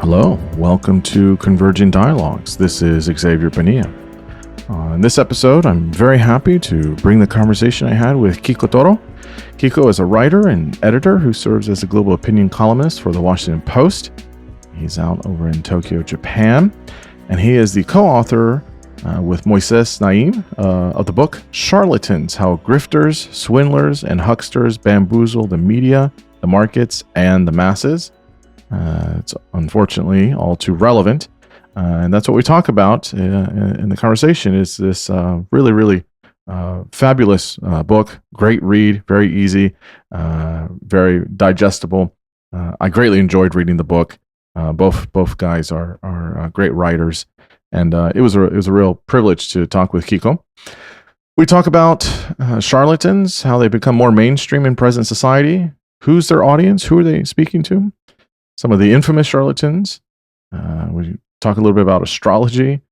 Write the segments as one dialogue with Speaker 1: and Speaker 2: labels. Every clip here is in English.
Speaker 1: Hello, welcome to Converging Dialogues. This is Xavier Bonilla. In this episode, I'm very happy to bring the conversation I had with Quico Toro. Quico is a writer and editor who serves as a global opinion columnist for the Washington Post. He's out over in Tokyo, Japan, and he is the co-author with Moises Naim of the book Charlatans, How Grifters, Swindlers, and Hucksters Bamboozle the Media, the Markets, and the Masses. It's unfortunately all too relevant, and that's what we talk about in the conversation. Is this really fabulous book? Great read, very easy, very digestible. I greatly enjoyed reading the book. Both guys are great writers, and it was a real privilege to talk with Quico. We talk about charlatans, how they become more mainstream in present society. Who's their audience? Who are they speaking to? Some of the infamous charlatans. We talk a little bit about astrology,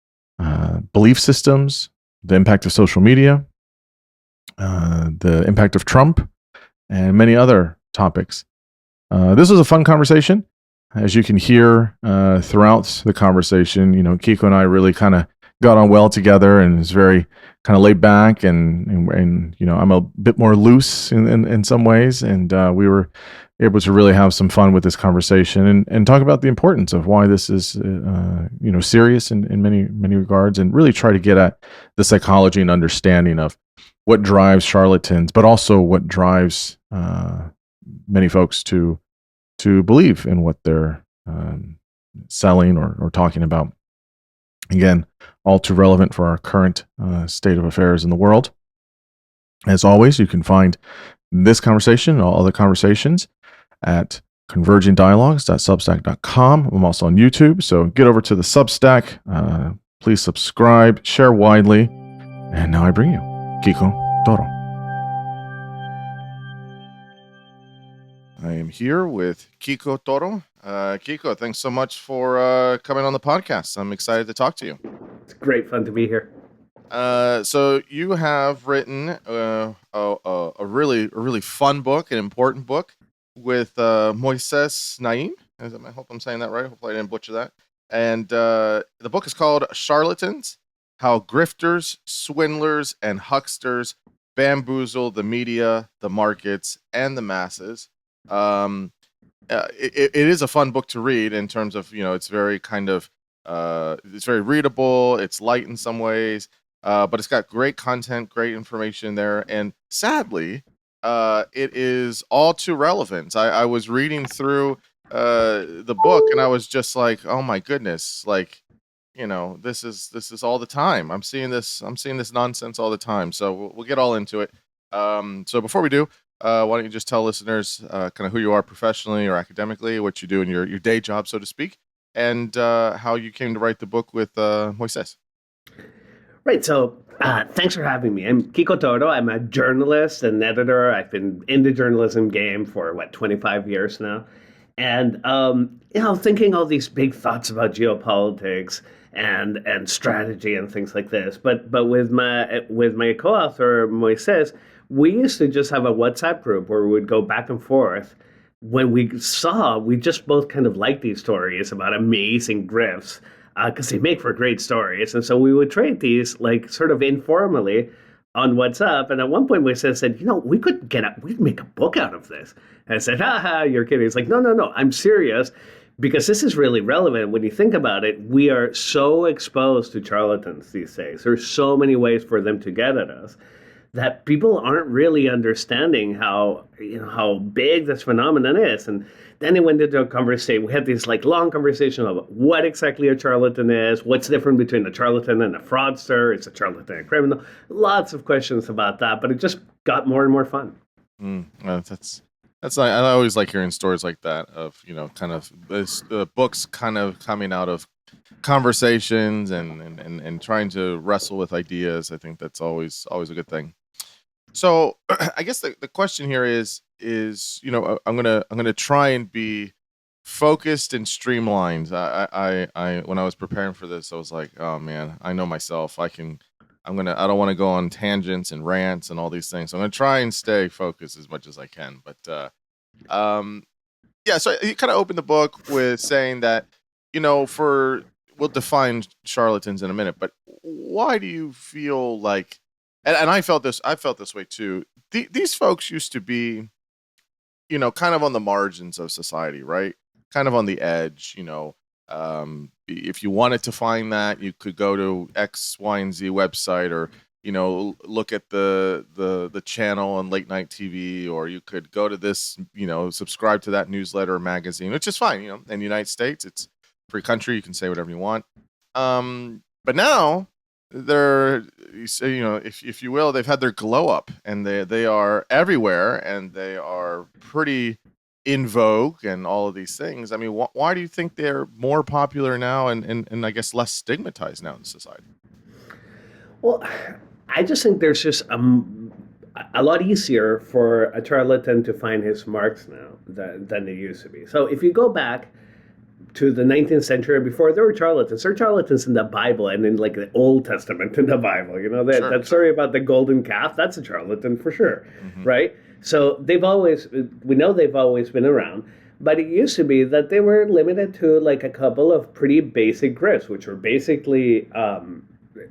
Speaker 1: belief systems, the impact of social media, the impact of Trump, and many other topics. This was a fun conversation. As you can hear throughout the conversation, Quico and I really kind of got on well together, and it's very kind of laid back, and I'm a bit more loose in some ways, and we were able to really have some fun with this conversation and talk about the importance of why this is serious in many regards, and really try to get at the psychology and understanding of what drives charlatans, but also what drives many folks to believe in what they're selling or talking about. Again, all too relevant for our current state of affairs in the world. As always, you can find this conversation and all other conversations at convergingdialogues.substack.com. I'm also on YouTube, so get over to the Substack. Please subscribe, share widely. And now I bring you Quico Toro. I am here with Quico Toro. Quico, thanks so much for coming on the podcast. I'm excited to talk to you.
Speaker 2: It's great fun to be here.
Speaker 1: So you have written a really fun book, an important book with Moises Naim. I hope I'm saying that right. Hopefully I didn't butcher that. And the book is called Charlatans, How Grifters, Swindlers, and Hucksters Bamboozle the Media, the Markets, and the Masses. It is a fun book to read in terms of, it's very kind of, it's very readable. It's light in some ways, but it's got great content, great information there. And sadly, it is all too relevant. I was reading through the book, and I was just like, oh my goodness, like, this is all the time. I'm seeing this nonsense all the time. So we'll get all into it. So before we do, why don't you just tell listeners kind of who you are professionally or academically, what you do in your day job, so to speak, and how you came to write the book with Moises.
Speaker 2: Right. So thanks for having me. I'm Quico Toro. I'm a journalist and editor. I've been in the journalism game for 25 years now. And, thinking all these big thoughts about geopolitics and strategy and things like this. But with my co-author, Moises, we used to just have a WhatsApp group where we would go back and forth when we just both kind of liked these stories about amazing grifts, because they make for great stories. And so we would trade these like sort of informally on WhatsApp. And at one point we said, we'd make a book out of this. And I said, ha, you're kidding. It's like, no, I'm serious, because this is really relevant. When you think about it, we are so exposed to charlatans these days. There's so many ways for them to get at us that people aren't really understanding how big this phenomenon is. And then they went into a conversation. We had this long conversation about what exactly a charlatan is, what's different between a charlatan and a fraudster, is a charlatan a criminal? Lots of questions about that, but it just got more and more fun.
Speaker 1: That's I always like hearing stories like that of kind of this books kind of coming out of conversations and trying to wrestle with ideas. I think that's always a good thing. So I guess the question here is I'm gonna try and be focused and streamlined. I when I was preparing for this, I was like, oh man, I know myself. I don't want to go on tangents and rants and all these things. So I'm gonna try and stay focused as much as I can. But so you kind of opened the book with saying that we'll define charlatans in a minute, but why do you feel like, and I felt this way too. These folks used to be, kind of on the margins of society, right? Kind of on the edge, if you wanted to find that, you could go to X, Y, and Z website, or look at the channel on late night TV, or you could go to this, subscribe to that newsletter or magazine, which is fine. In the United States, it's a free country; you can say whatever you want. But now they're, if you will, they've had their glow up, and they are everywhere, and they are pretty in vogue, and all of these things. I mean, why do you think they're more popular now, and I guess less stigmatized now in society?
Speaker 2: Well, I just think there's just a lot easier for a charlatan to find his marks now than it used to be. So if you go back to the 19th century, before, there were charlatans. There are charlatans in the Bible and in like the Old Testament in the Bible. That story about the golden calf, that's a charlatan for sure, right? So we know they've always been around, but it used to be that they were limited to like a couple of pretty basic grifts, which were basically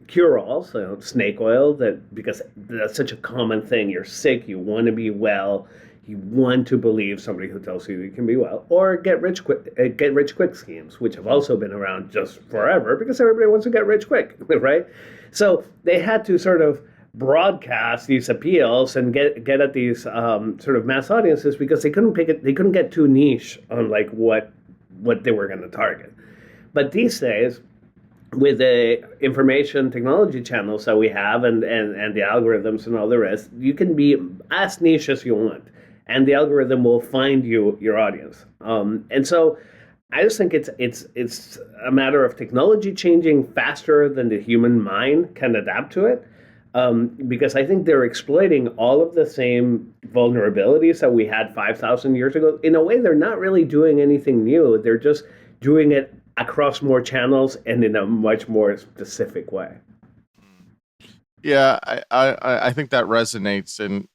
Speaker 2: cure-alls, snake oil, because that's such a common thing. You're sick, you want to be well, you want to believe somebody who tells you you can be well, or get rich quick schemes, which have also been around just forever because everybody wants to get rich quick, right? So they had to sort of broadcast these appeals and get at these sort of mass audiences because they couldn't get too niche on like what they were going to target. But these days, with the information technology channels that we have and the algorithms and all the rest, you can be as niche as you want, and the algorithm will find your audience. And so I just think it's a matter of technology changing faster than the human mind can adapt to it. Because I think they're exploiting all of the same vulnerabilities that we had 5,000 years ago. In a way, they're not really doing anything new. They're just doing it across more channels and in a much more specific way.
Speaker 1: Yeah, I think that resonates, and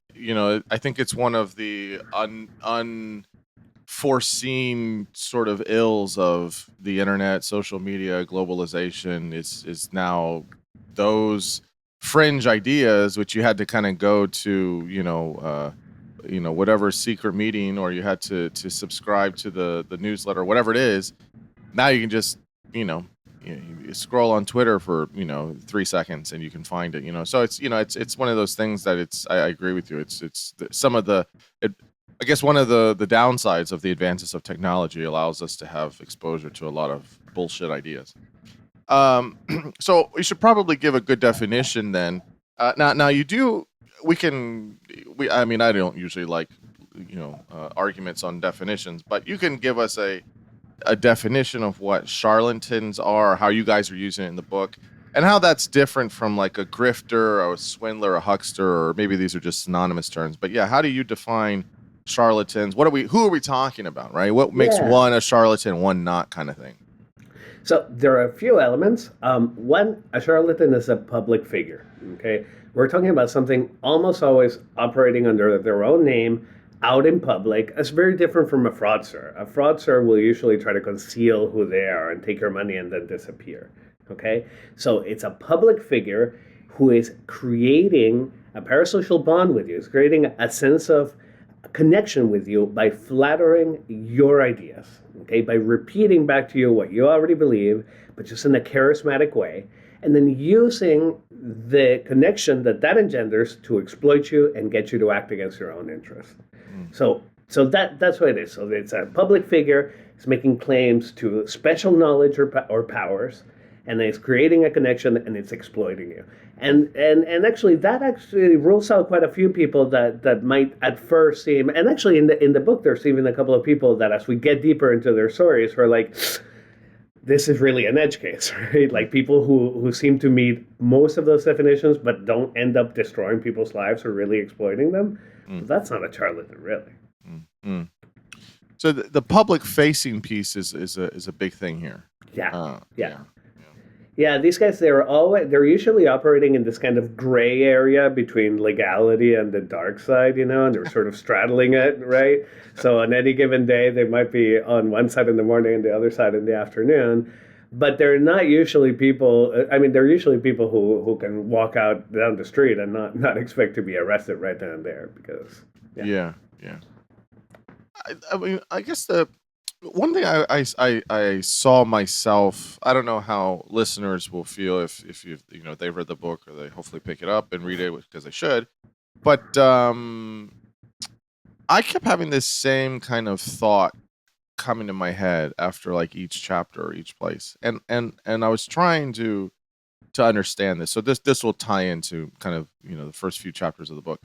Speaker 1: I think it's one of the unforeseen sort of ills of the internet, social media, globalization. Is now those fringe ideas, which you had to kind of go to, whatever secret meeting, or you had to subscribe to the newsletter, whatever it is. Now you can just, you scroll on Twitter for 3 seconds and you can find it. So it's one of those things that I agree with you. It's some of I guess one of the downsides of the advances of technology allows us to have exposure to a lot of bullshit ideas. So we should probably give a good definition then. Now you do. I mean, I don't usually like arguments on definitions, but you can give us a definition of what charlatans are, how you guys are using it in the book, and how that's different from like a grifter or a swindler, or a huckster, or maybe these are just synonymous terms. But yeah, how do you define charlatans? Who are we talking about, right? What makes one a charlatan, one not, kind of thing?
Speaker 2: So there are a few elements. One, a charlatan is a public figure. Okay, we're talking about something almost always operating under their own name, out in public. It's very different from a fraudster. A fraudster will usually try to conceal who they are and take your money and then disappear. Okay, so it's a public figure who is creating a parasocial bond with you. It's creating a sense of connection with you by flattering your ideas. Okay, by repeating back to you what you already believe, but just in a charismatic way, and then using the connection that engenders to exploit you and get you to act against your own interests. So that's what it is. So it's a public figure. It's making claims to special knowledge or powers, and it's creating a connection, and it's exploiting you. And actually, that actually rules out quite a few people that might at first seem. And actually, in the book, there's even a couple of people that, as we get deeper into their stories, are like, this is really an edge case, right? Like people who seem to meet most of those definitions, but don't end up destroying people's lives or really exploiting them. That's not a charlatan, really.
Speaker 1: Mm-hmm. So the public facing piece is a big thing here.
Speaker 2: Yeah. Yeah, these guys, they're usually operating in this kind of gray area between legality and the dark side, and they're sort of straddling it, right? So on any given day, they might be on one side in the morning and the other side in the afternoon. But they're not usually people. I mean, they're usually people who can walk out down the street and not expect to be arrested right then and there because, yeah.
Speaker 1: Yeah, yeah. I mean, I guess the one thing I saw myself. I don't know how listeners will feel if they've read the book or they hopefully pick it up and read it because they should. But I kept having this same kind of thought coming to my head after like each chapter or each place, and I was trying to understand this. So this will tie into kind of the first few chapters of the book.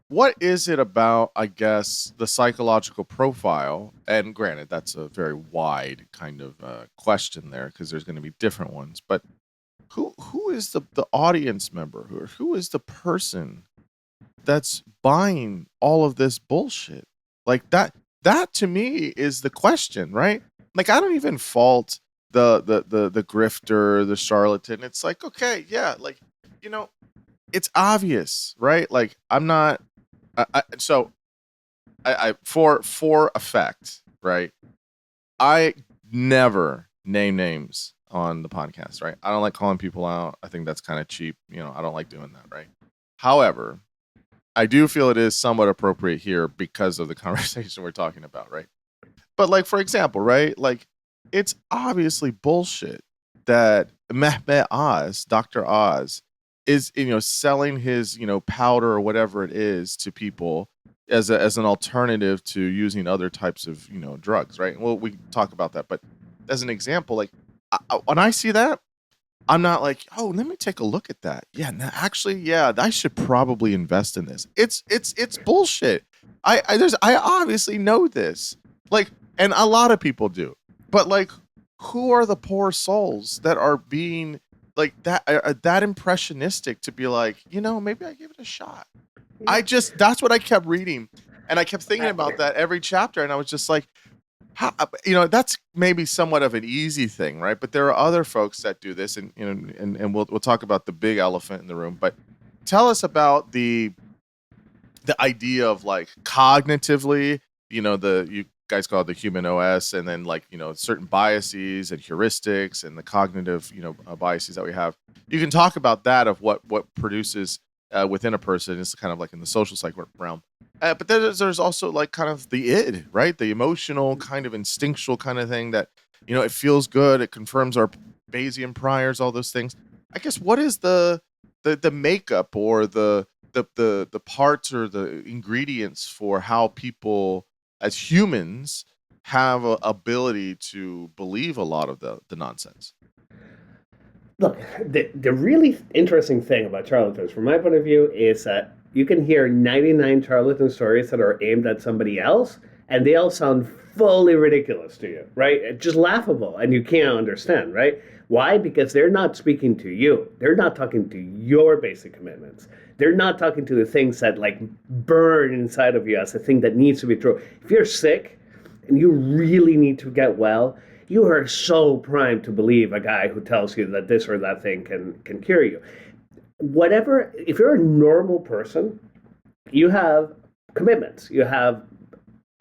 Speaker 1: What is it about, I guess, the psychological profile? And granted, that's a very wide kind of question there because there's going to be different ones. But who is the audience member? Who is the person that's buying all of this bullshit? Like that to me is the question, right? Like I don't even fault the grifter, the charlatan. It's like, okay, yeah, like it's obvious, right? Like I'm not. I for effect, right? I never name names on the podcast, right? I don't like calling people out. I think that's kind of cheap. I don't like doing that, right? However, I do feel it is somewhat appropriate here because of the conversation we're talking about, right? But like, for example, right? Like, it's obviously bullshit that Mehmet Oz, Dr. Oz, is selling his powder or whatever it is to people as an alternative to using other types of drugs, right? Well, we can talk about that, but as an example, like when I see that, I'm not like, oh, let me take a look at that. Yeah, no, actually, yeah, I should probably invest in this. It's bullshit. I obviously know this, like, and a lot of people do, but like, who are the poor souls that are being like that impressionistic to be like, maybe I give it a shot. That's what I kept reading, and I kept thinking about that every chapter, and I was just like, how, that's maybe somewhat of an easy thing, right? But there are other folks that do this, and and we'll talk about the big elephant in the room. But tell us about the idea of like cognitively, you guys call it the human OS, and then like certain biases and heuristics and the cognitive biases that we have. You can talk about that of what produces within a person. It's kind of like in the social psych realm, but there's also like kind of the id, right? The emotional kind of instinctual kind of thing that it feels good, it confirms our Bayesian priors, all those things. I guess what is the makeup or the parts or the ingredients for how people as humans have a ability to believe a lot of the nonsense?
Speaker 2: Look, the really interesting thing about charlatans, from my point of view, is that you can hear 99 charlatan stories that are aimed at somebody else, and they all sound fully ridiculous to you, right? Just laughable, and you can't understand, right? Why? Because they're not speaking to you. They're not talking to your basic commitments. They're not talking to the things that like burn inside of you as a thing that needs to be true. If you're sick and you really need to get well, you are so primed to believe a guy who tells you that this or that thing can cure you. Whatever, if you're a normal person, you have commitments. You have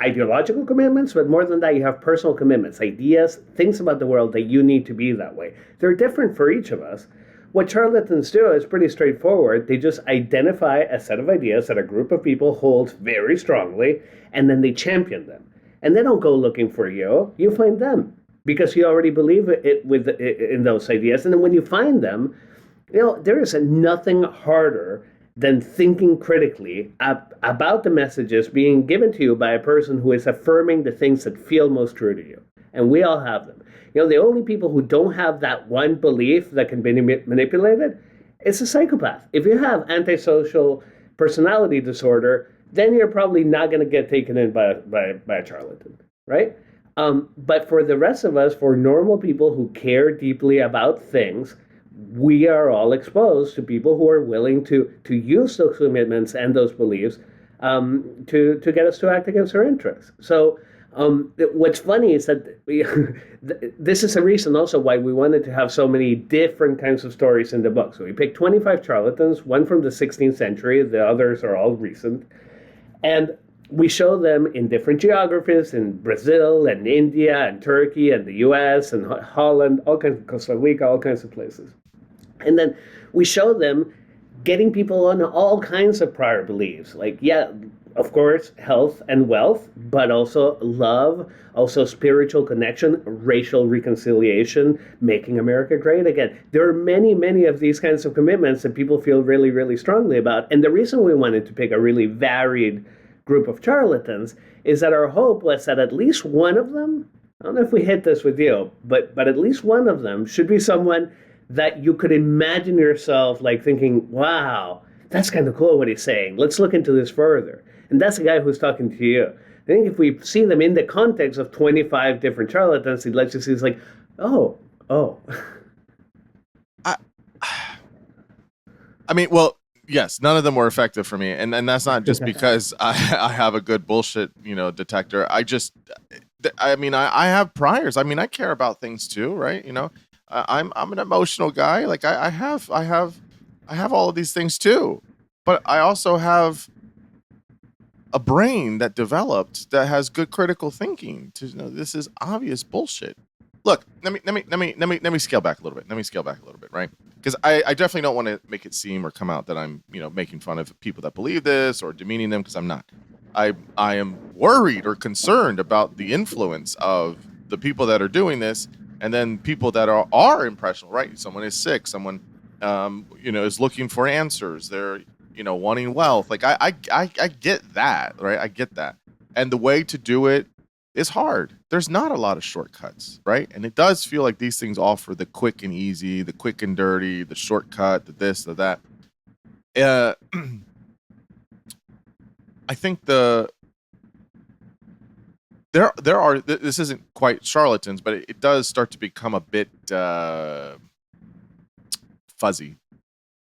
Speaker 2: ideological commitments, but more than that, you have personal commitments, ideas, things about the world that you need to be that way. They're different for each of us. What charlatans do is pretty straightforward. They just identify a set of ideas that a group of people holds very strongly, and then they champion them. And they don't go looking for you. You find them because you already believe in those ideas. And then when you find them, there is nothing harder than thinking critically about the messages being given to you by a person who is affirming the things that feel most true to you. And we all have them. The only people who don't have that one belief that can be manipulated is a psychopath. If you have antisocial personality disorder, then you're probably not going to get taken in by a charlatan, right? But for the rest of us, for normal people who care deeply about things, we are all exposed to people who are willing to use those commitments and those beliefs to get us to act against our interests. So What's funny is that this is a reason also why we wanted to have so many different kinds of stories in the book. So we picked 25 charlatans, one from the 16th century, the others are all recent. And we show them in different geographies in Brazil and India and Turkey and the US and Holland, all kinds of Costa Rica, all kinds of places. And then we show them getting people on all kinds of prior beliefs. Like, yeah, of course, health and wealth, but also love, also spiritual connection, racial reconciliation, making America great again. There are many, many of these kinds of commitments that people feel really, really strongly about. And the reason we wanted to pick a really varied group of charlatans is that our hope was that at least one of them, I don't know if we hit this with you, but at least one of them should be someone that you could imagine yourself like thinking, wow, that's kind of cool what he's saying. Let's look into this further. And that's the guy who's talking to you. I think if we see them in the context of 25 different charlatans, it lets you see it's like, oh.
Speaker 1: I mean, well, yes, none of them were effective for me, and that's not just because I have a good bullshit, detector. I have priors. I mean, I care about things too, right? I'm an emotional guy. Like I have all of these things too, but I also have a brain that developed that has good critical thinking to know this is obvious bullshit. Look, let me scale back a little bit. Right? Because I definitely don't want to make it seem or come out that I'm, making fun of people that believe this or demeaning them, because I'm not. I am worried or concerned about the influence of the people that are doing this, and then people that are impressionable, right? Someone is sick, someone is looking for answers. They're, wanting wealth. Like I get that, right? I get that. And the way to do it is hard. There's not a lot of shortcuts, right? And it does feel like these things offer the quick and easy, the quick and dirty, the shortcut, the this, the that. I think there are, this isn't quite charlatans, but it does start to become a bit fuzzy.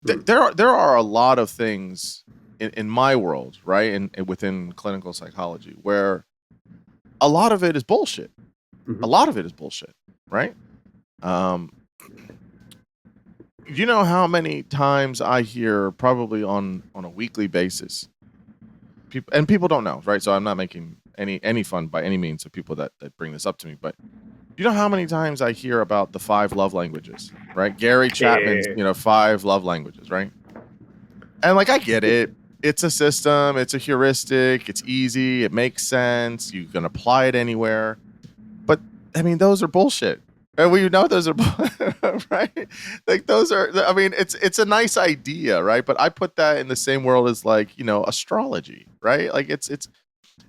Speaker 1: There are a lot of things in my world, right, and within clinical psychology, where a lot of it is bullshit.
Speaker 2: Mm-hmm.
Speaker 1: A lot of it is bullshit, right? You know how many times I hear, probably on a weekly basis, people don't know, right? So I'm not making any fun by any means of people that bring this up to me, but you know how many times I hear about the 5 love languages, right? Gary Chapman's, 5 love languages, right? And like, I get it. It's a system. It's a heuristic. It's easy. It makes sense. You can apply it anywhere. But I mean, those are bullshit. And we know those are right. Like those are. I mean, it's a nice idea, right? But I put that in the same world as like astrology, right? Like it's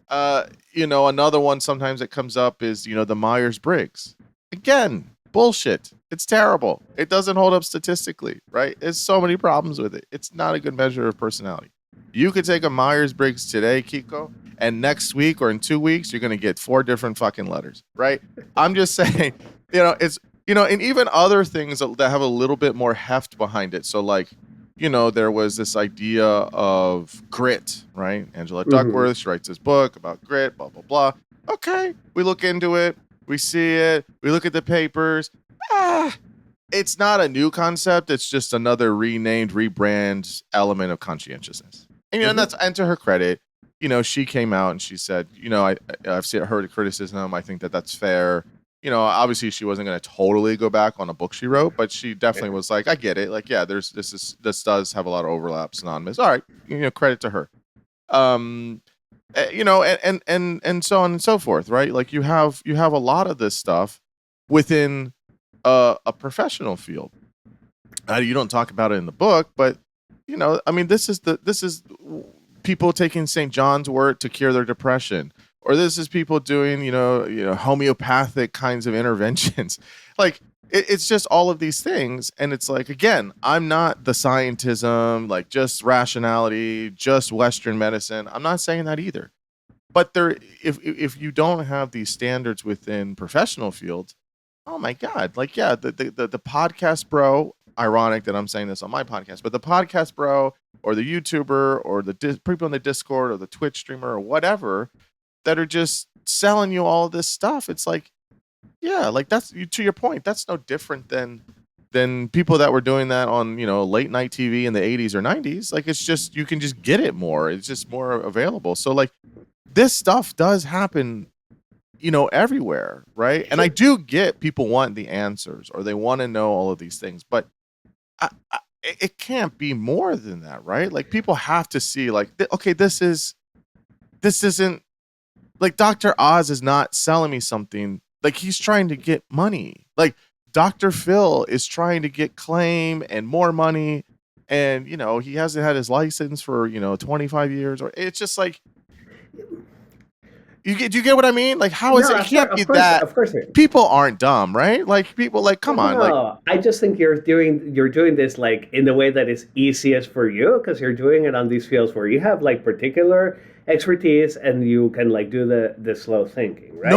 Speaker 1: another one sometimes that comes up is the Myers-Briggs. Again, bullshit. It's terrible. It doesn't hold up statistically, right? There's so many problems with it. It's not a good measure of personality. You could take a Myers-Briggs today, Quico, and next week or in 2 weeks, you're going to get 4 different fucking letters, right? I'm just saying, it's, and even other things that have a little bit more heft behind it. So like, there was this idea of grit, right? Angela Duckworth, she writes this book about grit, blah, blah, blah. Okay, we look into it. We see it. We look at the papers. It's not a new concept. It's just another renamed, rebrand element of conscientiousness. And, and to her credit, she came out and she said, I've heard a criticism. I think that's fair. Obviously she wasn't going to totally go back on a book she wrote, but she definitely was like, I get it. Like, yeah, this does have a lot of overlap, synonymous. All right. Credit to her. And so on and so forth, right? Like you have a lot of this stuff within a professional field. You don't talk about it in the book, but I mean, this is people taking St. John's wort to cure their depression, or this is people doing homeopathic kinds of interventions. Like it's just all of these things, and it's like, again, I'm not the scientism, like just rationality, just Western medicine. I'm not saying that either. But if you don't have these standards within professional fields, oh my God, like, yeah, the podcast bro, ironic that I'm saying this on my podcast, but the podcast bro or the YouTuber or the people in the Discord or the Twitch streamer or whatever that are just selling you all this stuff. It's like, yeah, like that's to your point. That's no different than people that were doing that on, late night TV in the 80s or 90s. Like, it's just, you can just get it more. It's just more available. So like this stuff does happen, everywhere, right? And I do get people want the answers or they want to know all of these things, but it can't be more than that, right? Like, people have to see, like, okay, this isn't like Dr. Oz is not selling me something. Like, he's trying to get money. Like, Dr. Phil is trying to get claim and more money, and he hasn't had his license for 25 years, or it's just like, do you get what I mean? Like, how is it? It can't be that.
Speaker 2: Of course,
Speaker 1: people aren't dumb, right? Like, people, like, come on. Like,
Speaker 2: I just think you're doing this like in the way that is easiest for you, because you're doing it on these fields where you have like particular expertise and you can like do the slow thinking, right?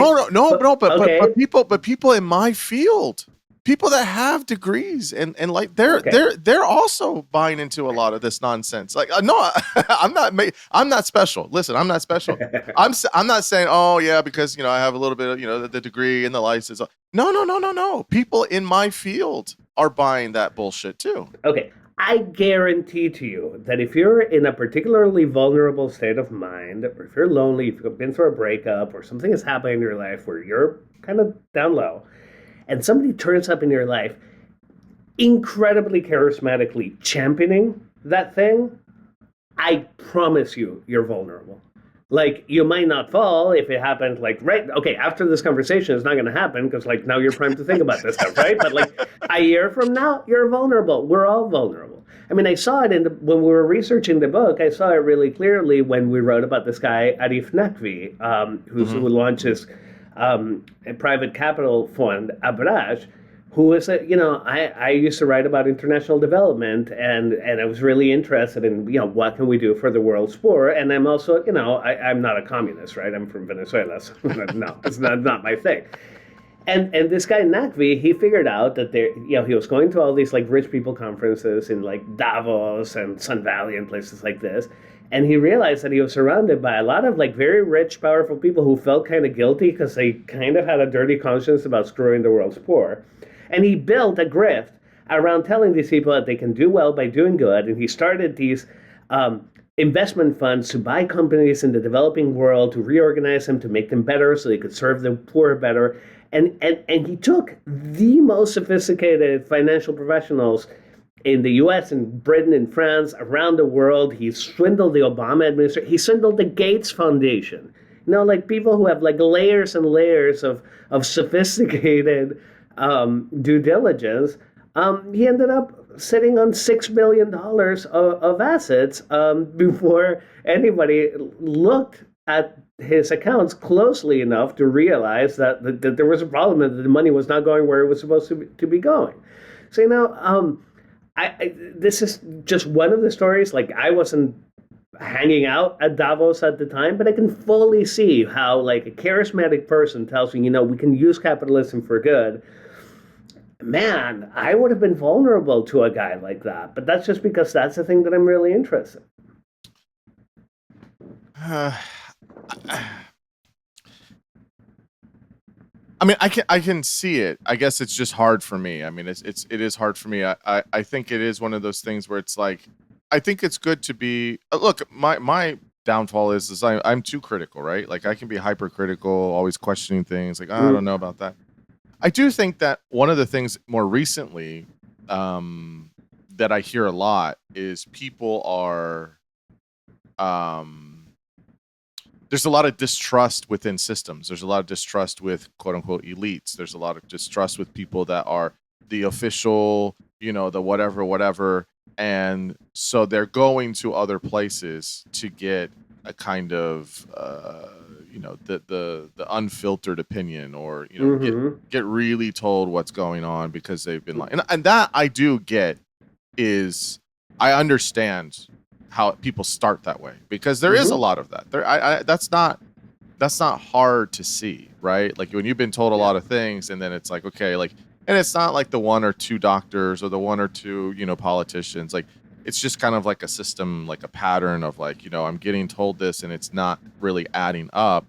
Speaker 1: But people in my field, people that have degrees and like they're also buying into a lot of this nonsense. Like, no, I'm not special. Listen, I'm not special. I'm not saying, oh yeah, because I have a little bit of the degree and the license. No. People in my field are buying that bullshit too.
Speaker 2: Okay. I guarantee to you that if you're in a particularly vulnerable state of mind, or if you're lonely, if you've been through a breakup or something has happened in your life where you're kind of down low, and somebody turns up in your life incredibly charismatically championing that thing, I promise you're vulnerable. Like, you might not fall if it happens, like, right, okay, after this conversation, it's not going to happen because, like, now you're primed to think about this stuff, right? But, like, a year from now, you're vulnerable. We're all vulnerable. I mean, I saw it when we were researching the book, I saw it really clearly when we wrote about this guy, Arif Naqvi, who launches a private capital fund, Abraj, who is I used to write about international development, and I was really interested in, what can we do for the world's poor? And I'm also, I'm not a communist, right? I'm from Venezuela, so no, it's not my thing. And this guy Naqvi, he figured out that he was going to all these like rich people conferences in like Davos and Sun Valley and places like this. And he realized that he was surrounded by a lot of like very rich, powerful people who felt kind of guilty because they kind of had a dirty conscience about screwing the world's poor. And he built a grift around telling these people that they can do well by doing good. And he started these investment funds to buy companies in the developing world, to reorganize them, to make them better so they could serve the poor better. And he took the most sophisticated financial professionals in the US and Britain and France, around the world. He swindled the Obama administration. He swindled the Gates Foundation. Like people who have like layers and layers of sophisticated due diligence. He ended up sitting on $6 billion of assets before anybody looked at his accounts closely enough to realize that there was a problem, and that the money was not going where it was supposed to be going. So, this is just one of the stories. Like, I wasn't hanging out at Davos at the time, but I can fully see how, like, a charismatic person tells me, we can use capitalism for good. Man, I would have been vulnerable to a guy like that, but that's just because that's the thing that I'm really interested in.
Speaker 1: I mean, I can see it. I guess it's just hard for me. I mean, it is hard for me. I think it is one of those things where it's like, I think it's good to be. Look, my downfall is I'm too critical, right? Like, I can be hypercritical, always questioning things. Like, I don't know about that. I do think that one of the things more recently that I hear a lot is people are. There's a lot of distrust within systems. There's a lot of distrust with quote unquote elites. There's a lot of distrust with people that are the official, the whatever. And so they're going to other places to get a kind of, the unfiltered opinion, or, get really told what's going on because they've been lying. And that I do get is, I understand how people start that way, because there is a lot of that. That's not hard to see, right? Like, when you've been told a lot of things, and then it's like, okay, like, and it's not like the one or two doctors or the one or two, politicians. Like, it's just kind of like a system, like a pattern of like, I'm getting told this and it's not really adding up.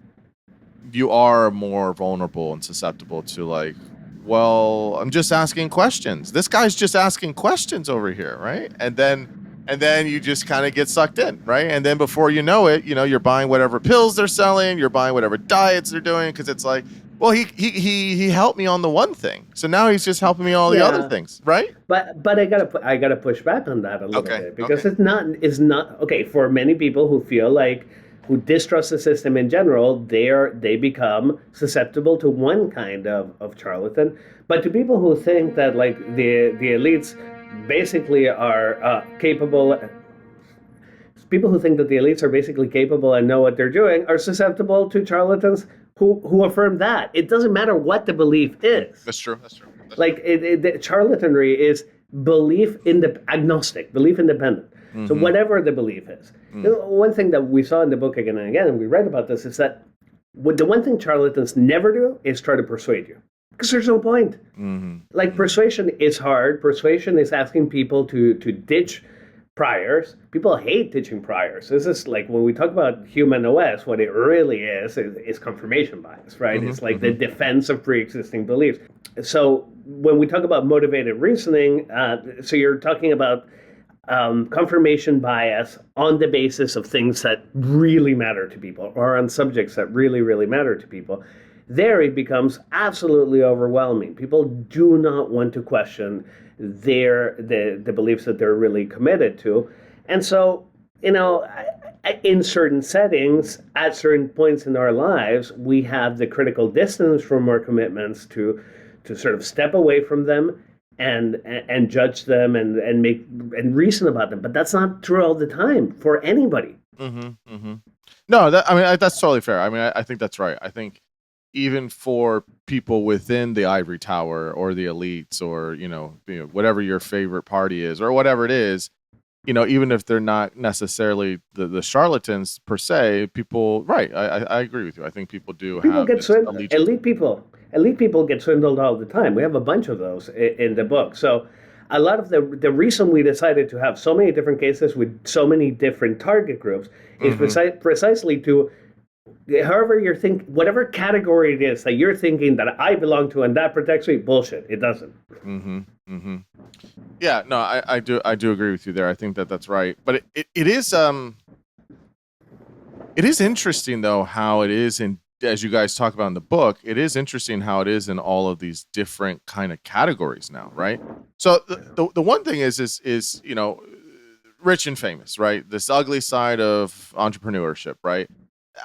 Speaker 1: you are more vulnerable and susceptible to like, well, I'm just asking questions. This guy's just asking questions over here, right? And then you just kind of get sucked in, right? And then before you know it, you're buying whatever pills they're selling, you're buying whatever diets they're doing, because it's like, well, he helped me on the one thing, so now he's just helping me all the other
Speaker 2: Yeah,
Speaker 1: things, right?
Speaker 2: but I gotta push back on that a little
Speaker 1: Okay,
Speaker 2: bit because
Speaker 1: okay.
Speaker 2: it's not okay for many people who feel like who distrust the system in general. They become susceptible to one kind of charlatan, but to people who think that like the elites basically are capable. People who think that the elites are basically capable and know what they're doing are susceptible to charlatans who affirm that. It doesn't matter what the belief is.
Speaker 1: That's true. That's true. That's
Speaker 2: Like the charlatanry is belief in the agnostic, belief independent.
Speaker 1: true.
Speaker 2: So whatever the belief is. One thing that we saw in the book again and again, and we read about this, is that the one thing charlatans never do is try to persuade you. Because there's no point. Like persuasion is hard. Persuasion is asking people to ditch priors. People hate ditching priors. This is like when we talk about human OS, what it really is confirmation bias, right? It's like the defense of pre-existing beliefs. So when we talk about motivated reasoning, so you're talking about confirmation bias on the basis of things that really matter to people or on subjects that really, really matter to people. There it becomes absolutely overwhelming. People do not want to question the beliefs that they're really committed to. And so, in certain settings, at certain points in our lives, we have the critical distance from our commitments to sort of step away from them and judge them and make and reason about them. But that's not true all the time for anybody.
Speaker 1: No, that's totally fair. I mean, I think that's right. I think even for people within the ivory tower or the elites or whatever your favorite party is or whatever it is, even if they're not necessarily the charlatans per se, people, right? I agree with you. I think people do
Speaker 2: People
Speaker 1: have
Speaker 2: get
Speaker 1: this
Speaker 2: swindled.
Speaker 1: allegiance.
Speaker 2: Elite people get swindled all the time. We have a bunch of those in the book. So a lot of the reason we decided to have so many different cases with so many different target groups is precisely to, however you're whatever category it is that you're thinking that I belong to and that protects me, bullshit. It doesn't.
Speaker 1: Yeah, no, I do agree with you there. I think that's right. But it is interesting though how it is in, as you guys talk about in the book, it is interesting how it is in all of these different kind of categories now, right? So the one thing is rich and famous, right? This ugly side of entrepreneurship, right?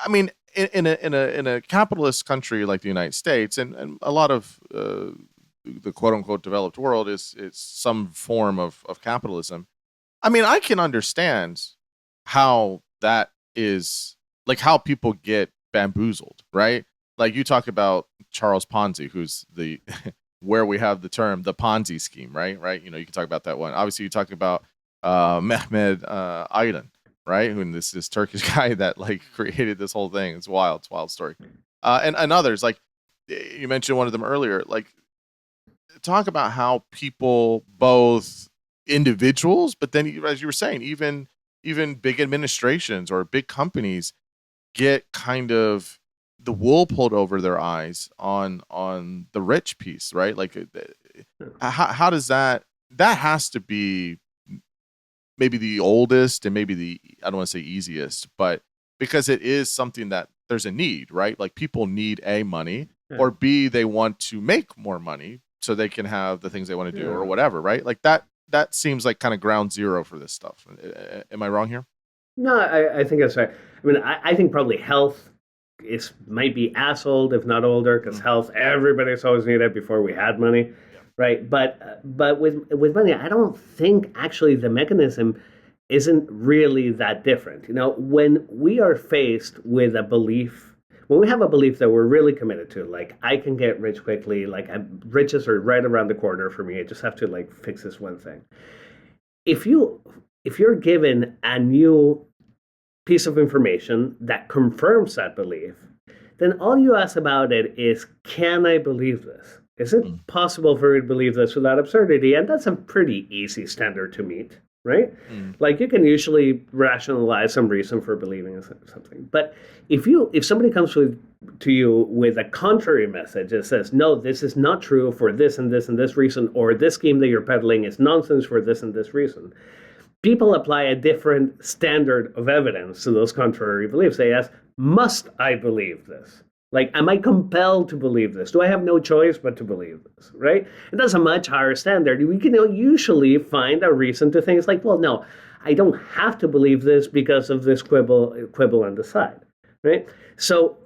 Speaker 1: I mean, in a capitalist country like the United States, and a lot of the quote unquote developed world is some form of capitalism. I mean, I can understand how that is, like how people get bamboozled, right? Like you talk about Charles Ponzi, who's the where we have the term the Ponzi scheme, right? Right. You can talk about that one. Obviously, you talk about Mehmet Aydin, right? Who this Turkish guy that like created this whole thing. It's wild. It's a wild story. And others, like you mentioned one of them earlier, like talk about how people, both individuals, but then as you were saying, even big administrations or big companies get kind of the wool pulled over their eyes on the rich piece, right? Like how does that has to be maybe the oldest and maybe the, I don't want to say easiest, but because it is something that there's a need, right? Like people need A, money, or B, they want to make more money so they can have the things they want to do or whatever, right? Like that seems like kind of ground zero for this stuff. Am I wrong here?
Speaker 2: No, I think that's right. I mean, I think probably health might be as old, if not older, because health, everybody's always needed before we had money, right? But with money, I don't think actually the mechanism isn't really that different. When we are faced with a belief, when we have a belief that we're really committed to, like I can get rich quickly, like riches are right around the corner for me. I just have to like fix this one thing. If you're given a new piece of information that confirms that belief, then all you ask about it is, can I believe this? Is it possible for me to believe this without absurdity? And that's a pretty easy standard to meet. right? Like you can usually rationalize some reason for believing in something. But if somebody comes to you with a contrary message that says, no, this is not true for this and this and this reason, or this scheme that you're peddling is nonsense for this and this reason, people apply a different standard of evidence to those contrary beliefs. They ask, must I believe this? Like, am I compelled to believe this? Do I have no choice but to believe this, right? And that's a much higher standard. We can usually find a reason to things like, well, no, I don't have to believe this because of this quibble on the side, right? So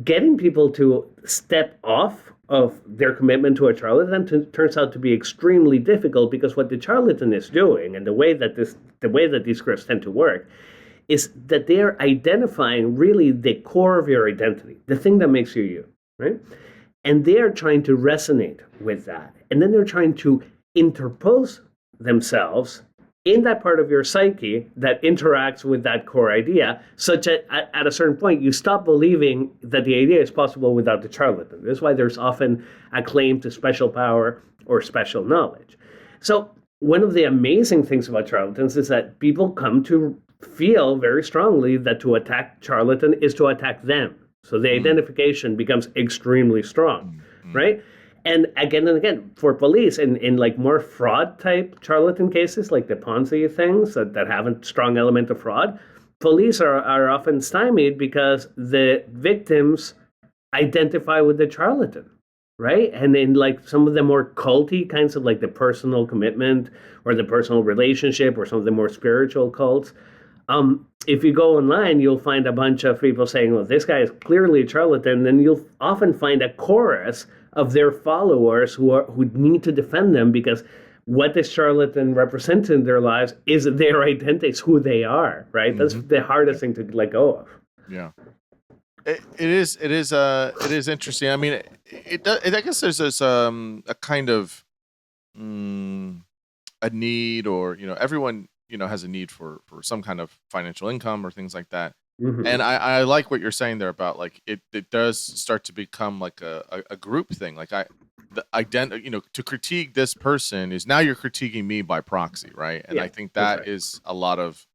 Speaker 2: getting people to step off of their commitment to a charlatan turns out to be extremely difficult, because what the charlatan is doing, and the way that these scripts tend to work, is that they're identifying really the core of your identity, the thing that makes you you, right? And they're trying to resonate with that. And then they're trying to interpose themselves in that part of your psyche that interacts with that core idea, such that at a certain point, you stop believing that the idea is possible without the charlatan. This is why there's often a claim to special power or special knowledge. So one of the amazing things about charlatans is that people come to feel very strongly that to attack charlatan is to attack them. So the identification becomes extremely strong, right? And again, for police, in like more fraud type charlatan cases, like the Ponzi things that have a strong element of fraud, police are often stymied because the victims identify with the charlatan, right? And in like some of the more culty kinds of like the personal commitment or the personal relationship or some of the more spiritual cults, if you go online, you'll find a bunch of people saying, well, this guy is clearly a charlatan. Then you'll often find a chorus of their followers who need to defend them, because what this charlatan represents in their lives is their identity, it's who they are, right? That's the hardest thing to let go of.
Speaker 1: Yeah. It is interesting. I mean, I guess there's this a kind of a need, or everyone has a need for some kind of financial income or things like that. And I like what you're saying there about like it does start to become like a group thing. Like to critique this person is now you're critiquing me by proxy, right? And I think that is a lot of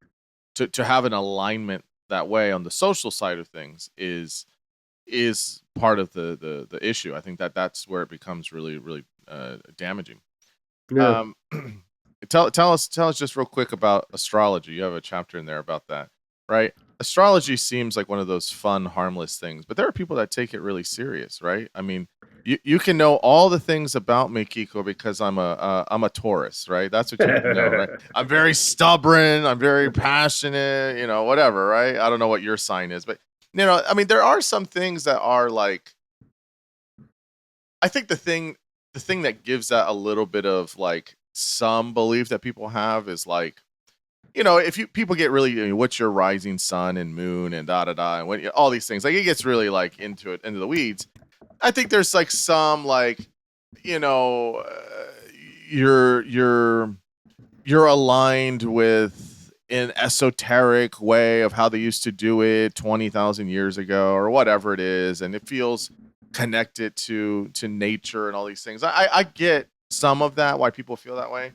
Speaker 1: to have an alignment that way on the social side of things is part of the issue. I think that's where it becomes really, really damaging.
Speaker 2: Yeah.
Speaker 1: Tell us just real quick about astrology. You have a chapter in there about that, right? Astrology seems like one of those fun, harmless things, but there are people that take it really serious, right? I mean, you can know all the things about me, Quico, because I'm a Taurus, right? That's what you can know, right? I'm very stubborn, I'm very passionate, whatever, right? I don't know what your sign is, but I mean, there are some things that are like, I think the thing that gives that a little bit of like some belief that people have is like, if people get really, what's your rising sun and moon and and when, all these things, like it gets really like into the weeds. I think there's like some like, you're aligned with an esoteric way of how they used to do it 20,000 years ago or whatever it is, and it feels connected to nature and all these things. I get some of that, why people feel that way.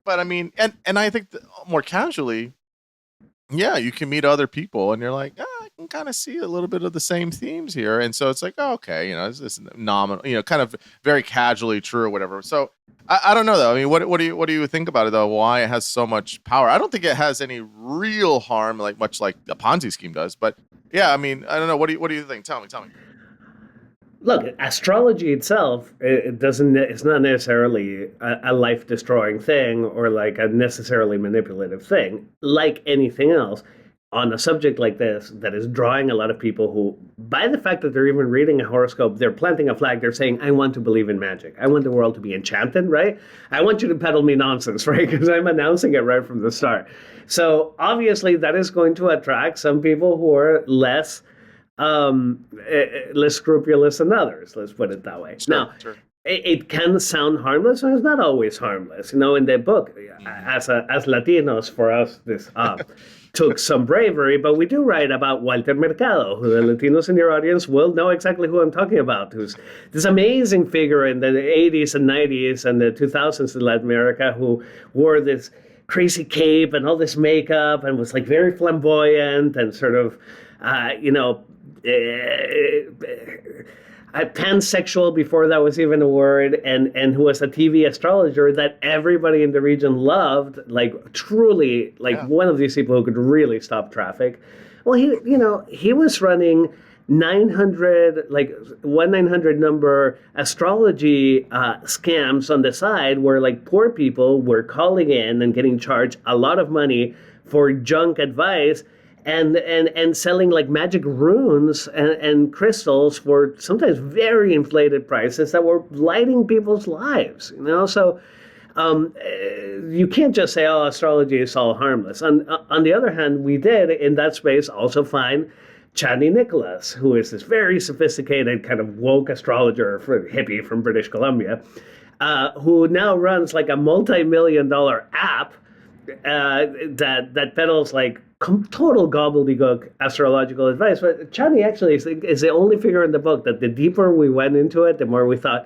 Speaker 1: But I mean, and I think more casually, yeah, you can meet other people and you're like, I can kind of see a little bit of the same themes here. And so it's like, oh, okay, it's this nominal, kind of very casually true or whatever. So I don't know though. I mean, what do you think about it though? Why it has so much power? I don't think it has any real harm, like much like the Ponzi scheme does. But yeah, I mean, I don't know. What do you think? Tell me.
Speaker 2: Look, astrology itself, it's not necessarily a life-destroying thing or like a necessarily manipulative thing. Like anything else, on a subject like this that is drawing a lot of people who, by the fact that they're even reading a horoscope, they're planting a flag, they're saying, I want to believe in magic. I want the world to be enchanted, right? I want you to peddle me nonsense, right? Because I'm announcing it right from the start. So obviously that is going to attract some people who are less scrupulous than others, let's put it that way. Sure. It can sound harmless, and it's not always harmless. In the book, as Latinos, for us, this took some bravery, but we do write about Walter Mercado, who the Latinos in your audience will know exactly who I'm talking about, who's this amazing figure in the 80s and 90s and the 2000s in Latin America, who wore this crazy cape and all this makeup and was like very flamboyant and sort of, pansexual before that was even a word, and who was a TV astrologer that everybody in the region loved, like truly, like one of these people who could really stop traffic. Well, he was running 900, like 1-900 number astrology scams on the side where like poor people were calling in and getting charged a lot of money for junk advice and selling like magic runes and crystals for sometimes very inflated prices that were lighting people's lives, So you can't just say, oh, astrology is all harmless. On the other hand, we did in that space also find Chani Nicholas, who is this very sophisticated kind of woke astrologer for hippie from British Columbia, who now runs like a multi-million-dollar app that peddles like total gobbledygook astrological advice. But Chani actually is the only figure in the book that the deeper we went into it, the more we thought,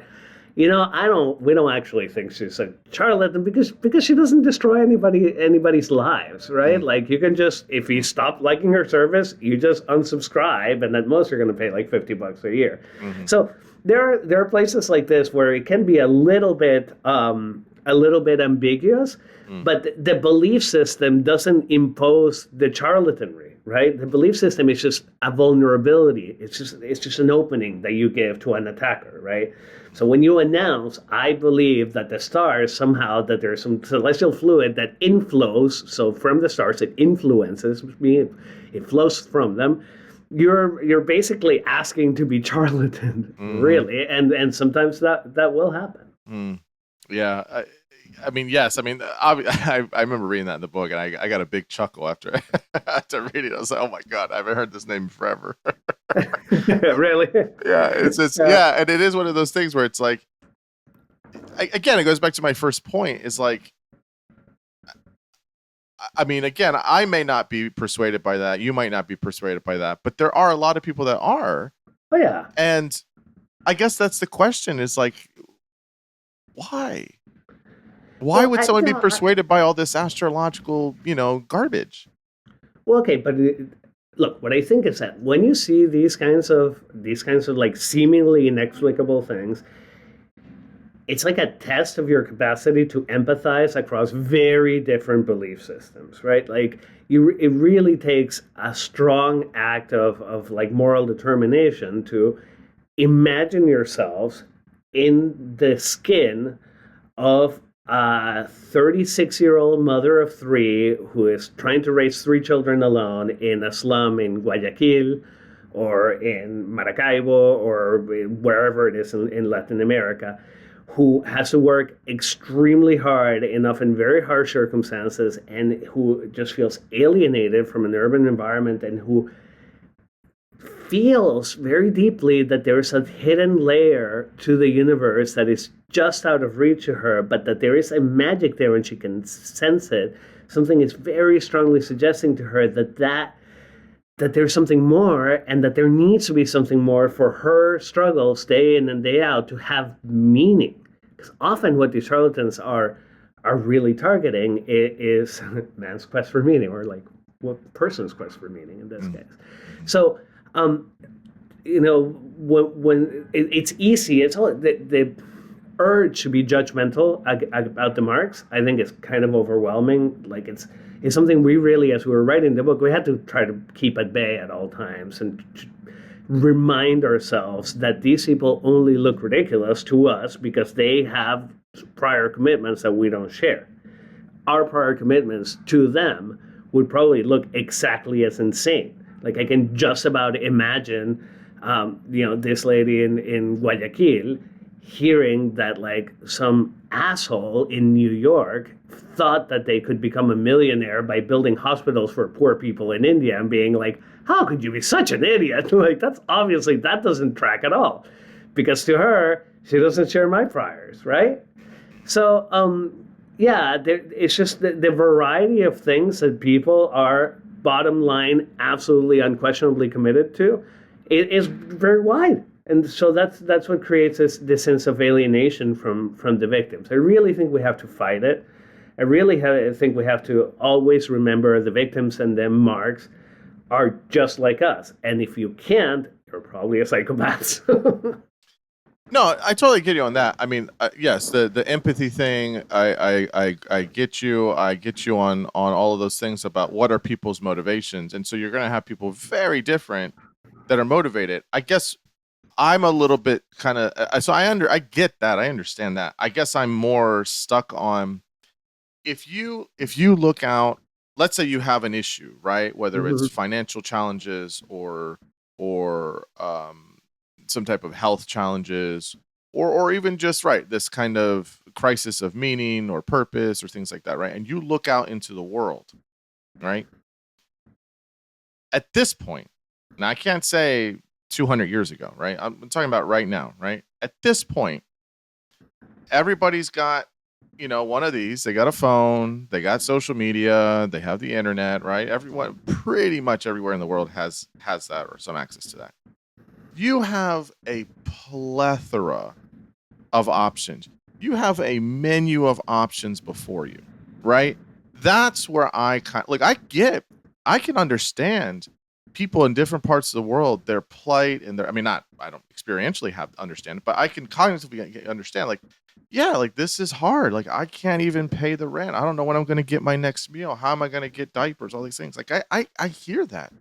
Speaker 2: we don't actually think she's a charlatan because she doesn't destroy anybody's lives, right? Like you can just, if you stop liking her service, you just unsubscribe, and at most you're going to pay like $50 a year. So there are places like this where it can be a little bit ambiguous, but the belief system doesn't impose the charlatanry, right? The belief system is just a vulnerability. It's just an opening that you give to an attacker, right? So when you announce, I believe that the stars somehow, that there's some celestial fluid that inflows, so from the stars it influences, it flows from them, you're basically asking to be charlatan, really, and sometimes that will happen.
Speaker 1: Yeah, I mean, yes. I mean, I remember reading that in the book, and I got a big chuckle after reading it. I was like, oh my god, I haven't heard this name forever.
Speaker 2: Really?
Speaker 1: Yeah, and it is one of those things where it's like, again, it goes back to my first point. Is like, I mean, again, I may not be persuaded by that. You might not be persuaded by that, but there are a lot of people that are.
Speaker 2: Oh yeah.
Speaker 1: And I guess that's the question: is like, why? Why would someone be persuaded by all this astrological, garbage?
Speaker 2: Well, okay, but look, what I think is that when you see these kinds of like seemingly inexplicable things, it's like a test of your capacity to empathize across very different belief systems, right? Like it really takes a strong act of like moral determination to imagine yourselves in the skin of a 36-year-old mother of three who is trying to raise three children alone in a slum in Guayaquil or in Maracaibo or wherever it is in Latin America, who has to work extremely hard in often very harsh circumstances, and who just feels alienated from an urban environment, and who feels very deeply that there's a hidden layer to the universe that is just out of reach of her, but that there is a magic there and she can sense it. Something is very strongly suggesting to her that there's something more, and that there needs to be something more for her struggles day in and day out to have meaning. Because often what these charlatans are really targeting is man's quest for meaning, or like what person's quest for meaning in this case. So when it's easy, it's all the urge to be judgmental about the marks, I think is kind of overwhelming. Like it's something we really, as we were writing the book, we had to try to keep at bay at all times and remind ourselves that these people only look ridiculous to us because they have prior commitments that we don't share. Our prior commitments to them would probably look exactly as insane. Like I can just about imagine, this lady in Guayaquil hearing that like some asshole in New York thought that they could become a millionaire by building hospitals for poor people in India, and being like, how could you be such an idiot? Like that doesn't track at all, because to her, she doesn't share my priors, right? So, it's just the variety of things that people are, bottom line, absolutely unquestionably committed to, it is very wide. And so that's what creates this sense of alienation from the victims. I really think we have to fight it. I really think we have to always remember the victims and the marks are just like us. And if you can't, you're probably a psychopath.
Speaker 1: No, I totally get you on that. I mean, yes, the empathy thing. I get you. I get you on all of those things about what are people's motivations, and so you're going to have people very different that are motivated. I guess I'm a little bit kind of so I get that. I understand that. I guess I'm more stuck on if you look out. Let's say you have an issue, right? Whether it's financial challenges or some type of health challenges or even just this kind of crisis of meaning or purpose or things like that, right? And you look out into the world, right? At this point, now I can't say 200 years ago, right? I'm talking about right now, right? At this point, everybody's got one of these. They got a phone, they got social media, they have the internet, right? Everyone, pretty much everywhere in the world has that or some access to that. You have a plethora of options. You have a menu of options before you, right? That's where I can understand people in different parts of the world, their plight and I don't experientially understand it, but I can cognitively understand this is hard. I can't even pay the rent. I don't know when I'm going to get my next meal. How am I going to get diapers? All these things. I hear that.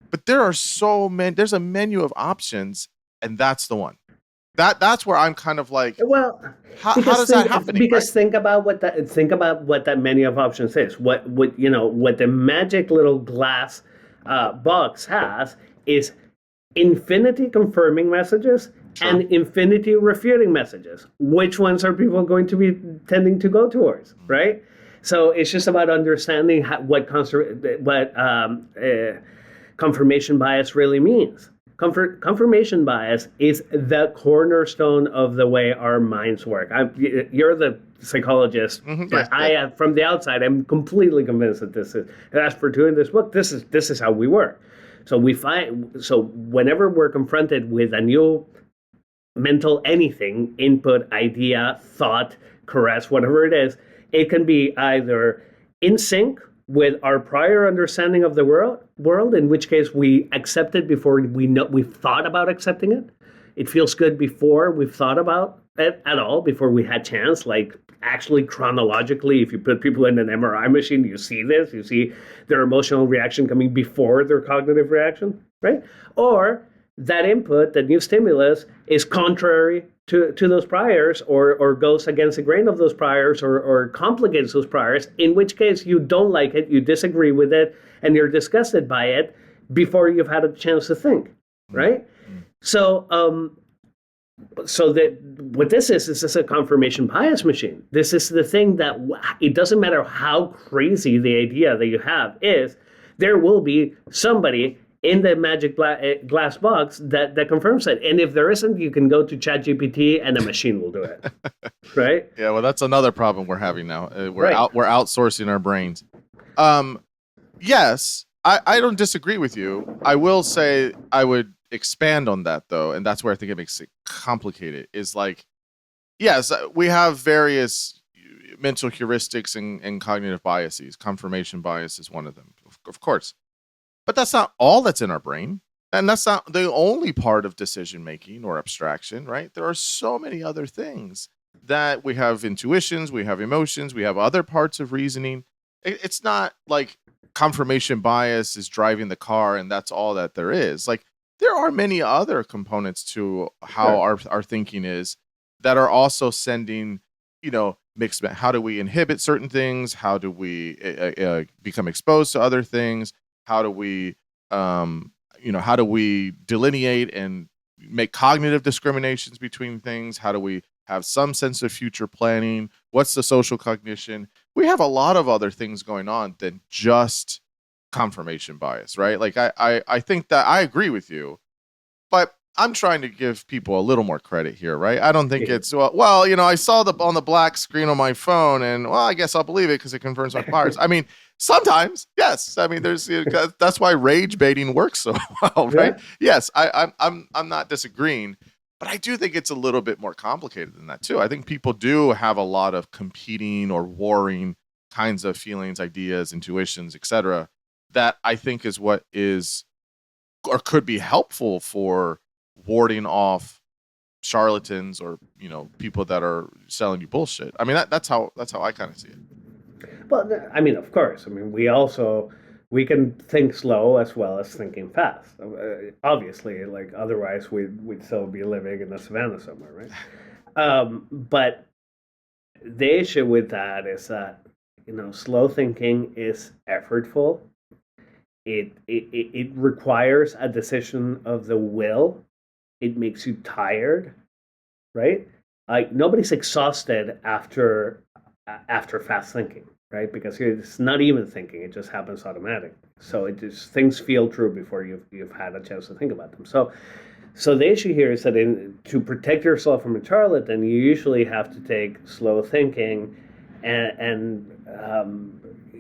Speaker 1: But there are so many. There's a menu of options, and that's the one. That's where I'm kind of like,
Speaker 2: well,
Speaker 1: how does that happen?
Speaker 2: Because think about what that menu of options is. What the magic little glass box has is infinity confirming messages and infinity refuting messages. Which ones are people going to be tending to go towards, right? So it's just about understanding what confirmation bias really means. Confirmation bias is the cornerstone of the way our minds work. You're the psychologist, but from the outside, I'm completely convinced that this is. And as for doing this book, this is how we work. So whenever we're confronted with a new mental anything, input, idea, thought, caress, whatever it is, it can be either in sync with our prior understanding of the world, in which case we accept it before we've thought about accepting it. It feels good before we've thought about it at all, before we had chance, actually chronologically, if you put people in an MRI machine, you see their emotional reaction coming before their cognitive reaction, right? Or that input, that new stimulus, is contrary to those priors or goes against the grain of those priors or complicates those priors, in which case you don't like it, you disagree with it, and you're disgusted by it before you've had a chance to think, right? So what this is a confirmation bias machine. This is the thing that it doesn't matter how crazy the idea that you have is, there will be somebody in the magic glass box that confirms it. And if there isn't, you can go to ChatGPT and a machine will do it. Right?
Speaker 1: Yeah, well, that's another problem we're having now. We're outsourcing our brains. Yes, I don't disagree with you. I will say I would expand on that, though, and that's where I think it makes it complicated, is yes, we have various mental heuristics and cognitive biases. Confirmation bias is one of them, of course. But that's not all that's in our brain. And that's not the only part of decision making or abstraction, right? There are so many other things that we have intuitions, we have emotions, we have other parts of reasoning. It's not like confirmation bias is driving the car and that's all that there is. There are many other components to how our thinking is that are also sending, mixed. How do we inhibit certain things? How do we become exposed to other things? How do we, how do we delineate and make cognitive discriminations between things? How do we have some sense of future planning? What's the social cognition? We have a lot of other things going on than just confirmation bias, right? I think that I agree with you, but I'm trying to give people a little more credit here, right? I don't think it's, I saw on the black screen on my phone and, I guess I'll believe it because it confirms my bias. I mean, sometimes, yes. There's that's why rage baiting works so well, right? Yeah. Yes, I'm not disagreeing, but I do think it's a little bit more complicated than that too. I think people do have a lot of competing or warring kinds of feelings, ideas, intuitions, etc. That I think is what is or could be helpful for warding off charlatans or people that are selling you bullshit. I mean that's how I kind of see it.
Speaker 2: Well, I mean, of course. I mean, we can think slow as well as thinking fast. Obviously, like otherwise we'd still be living in the savannah somewhere, right? But the issue with that is that slow thinking is effortful. It requires a decision of the will. It makes you tired, right? Like nobody's exhausted after fast thinking, right? Because it's not even thinking; it just happens automatic. So it just things feel true before you've had a chance to think about them. So the issue here is that to protect yourself from a charlatan, you usually have to take slow thinking and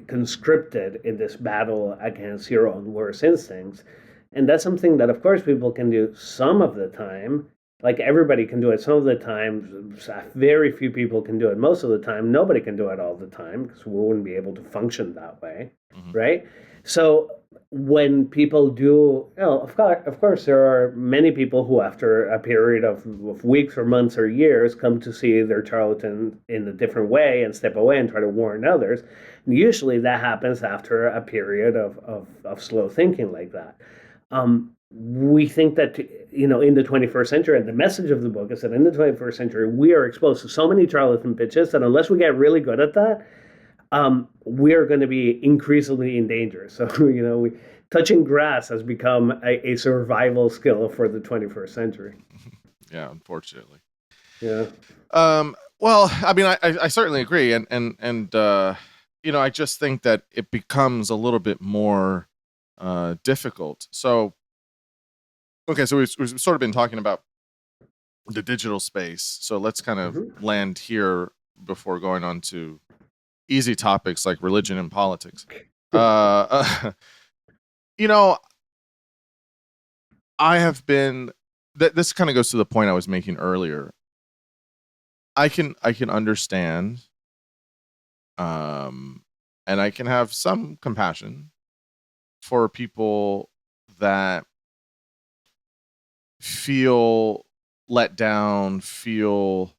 Speaker 2: conscript it in this battle against your own worst instincts. And that's something that, of course, people can do some of the time. Like everybody can do it some of the time. Very few people can do it most of the time. Nobody can do it all the time because we wouldn't be able to function that way, right? So when people do, of course, there are many people who, after a period of weeks or months or years, come to see their charlatan in a different way and step away and try to warn others. And usually that happens after a period of slow thinking like that. We think that, in the 21st century, and the message of the book is that in the 21st century, we are exposed to so many charlatan pitches that unless we get really good at that, we are going to be increasingly in danger. So, touching grass has become a survival skill for the 21st century.
Speaker 1: Yeah, unfortunately.
Speaker 2: Yeah.
Speaker 1: Well, I mean, I certainly agree. And I just think that it becomes a little bit more difficult. So, okay, so we've sort of been talking about the digital space. So let's kind of land here before going on to easy topics like religion and politics. I have been. This kind of goes to the point I was making earlier. I can understand, and I can have some compassion for people that feel let down, feel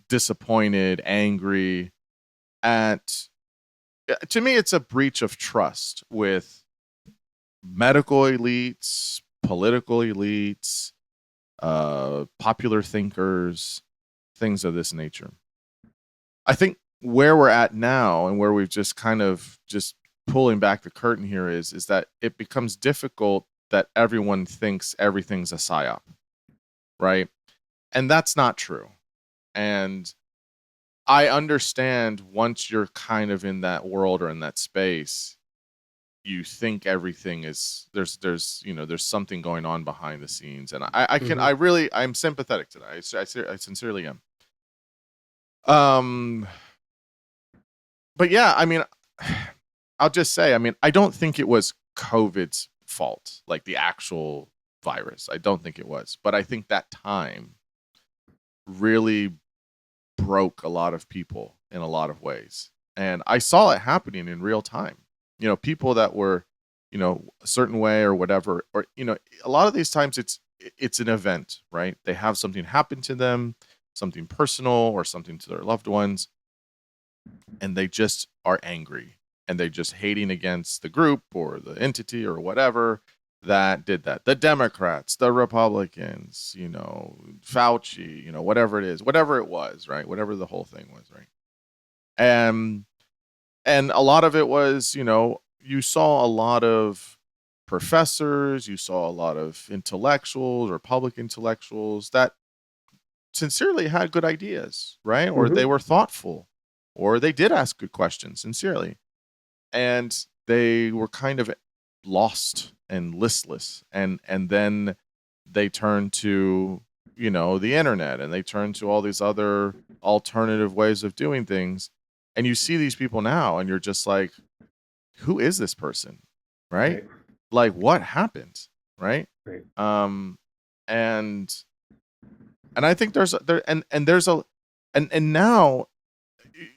Speaker 1: disappointed, angry at. To me, it's a breach of trust with medical elites, political elites, popular thinkers, things of this nature. I think where we're at now and where we've just kind of just pulling back the curtain here is that it becomes difficult that everyone thinks everything's a psyop, right? And that's not true. And I understand once you're kind of in that world or in that space, you think everything is there's something going on behind the scenes, and I'm sympathetic to that. I sincerely am. But yeah, I mean, I'll just say, I mean, I don't think it was COVID's fault, like the actual virus. I don't think it was, but I think that time really broke a lot of people in a lot of ways, and I saw it happening in real time. People that were, a certain way or whatever, or, a lot of these times it's an event, right? They have something happen to them, something personal or something to their loved ones, and they just are angry and they just hating against the group or the entity or whatever that did that. The Democrats, the Republicans, Fauci, whatever it is, whatever it was, right? Whatever the whole thing was, right? And a lot of it was, you saw a lot of professors, you saw a lot of intellectuals or public intellectuals that sincerely had good ideas, right? Or they were thoughtful, or they did ask good questions sincerely. And they were kind of lost and listless. And then they turned to, the internet, and they turned to all these other alternative ways of doing things. And you see these people now and you're just like, who is this person? Right? Like, what happened? Right? And I think there's now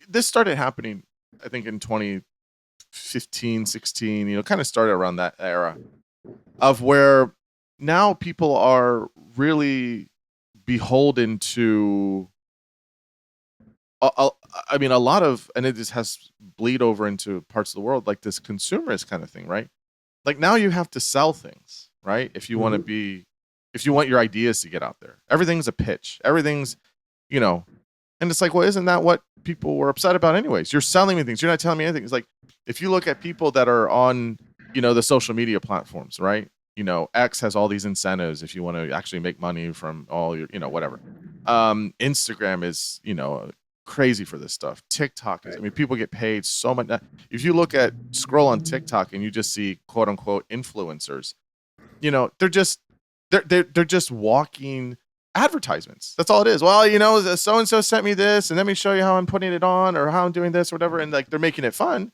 Speaker 1: this started happening, I think, in 2015, 16, kind of started around that era of where now people are really beholden to, I mean, a lot of, and it just has bleed over into parts of the world, like this consumerist kind of thing, right? Like now you have to sell things, right? If you want to be, if you want your ideas to get out there, everything's a pitch, everything's, and it's like, well, isn't that what people were upset about anyways? You're selling me things. You're not telling me anything. It's like, if you look at people that are on, the social media platforms, right? X has all these incentives if you want to actually make money from all your, whatever. Instagram is, crazy for this stuff. TikTok is, I mean, people get paid so much. If you scroll on TikTok and you just see quote unquote influencers, they're just walking advertisements. That's all it is. Well, so and so sent me this, and let me show you how I'm putting it on or how I'm doing this or whatever. And like they're making it fun,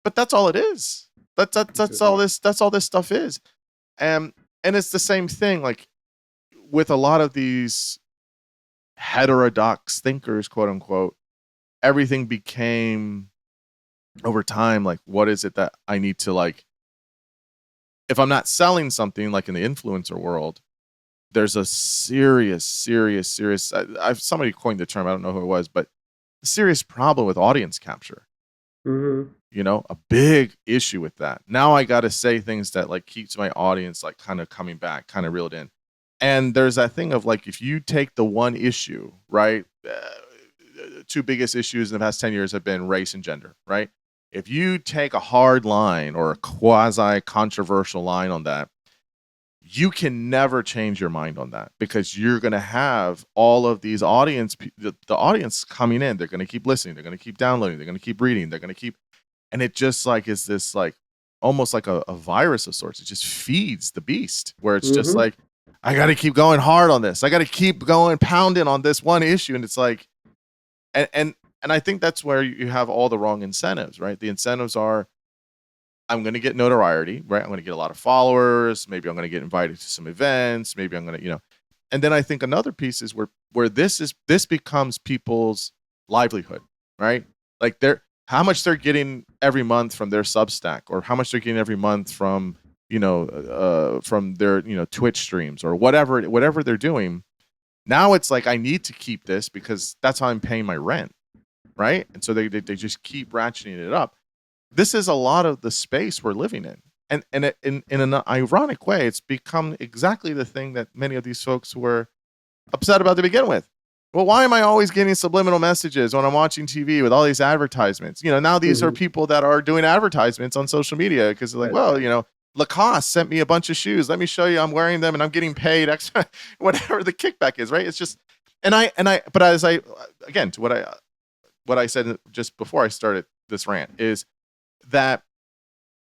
Speaker 1: but that's all it is. That's all this. That's all this stuff is. And it's the same thing. Like with a lot of these heterodox thinkers, quote unquote, everything became over time like, what is it that I need to like? If I'm not selling something like in the influencer world, there's a serious, somebody coined the term, I don't know who it was, but a serious problem with audience capture. A big issue with that. Now I got to say things that like keeps my audience like kind of coming back, kind of reeled in. And there's that thing of like, if you take the one issue, right? Two biggest issues in the past 10 years have been race and gender, right? If you take a hard line or a quasi controversial line on that, you can never change your mind on that because you're going to have all of these the audience coming in. They're going to keep listening. They're going to keep downloading. They're going to keep reading. They're going to keep, and it just like is this like almost like a virus of sorts. It just feeds the beast where it's just like, I got to keep going hard on this. I got to keep going pounding on this one issue. And it's like, and I think that's where you have all the wrong incentives, right? The incentives are, I'm going to get notoriety, right? I'm going to get a lot of followers. Maybe I'm going to get invited to some events. Maybe I'm going to, and then I think another piece is where this becomes people's livelihood, right? Like how much they're getting every month from their Substack or how much they're getting every month from, from their, Twitch streams or whatever they're doing. Now it's like, I need to keep this because that's how I'm paying my rent. Right. And so they just keep ratcheting it up. This is a lot of the space we're living in. And in an ironic way, it's become exactly the thing that many of these folks were upset about to begin with. Well, why am I always getting subliminal messages when I'm watching TV with all these advertisements? Now these are people that are doing advertisements on social media because they're like, well, Lacoste sent me a bunch of shoes. Let me show you I'm wearing them and I'm getting paid extra, whatever the kickback is, right? It's just, but as again, to what I said just before I started this rant is that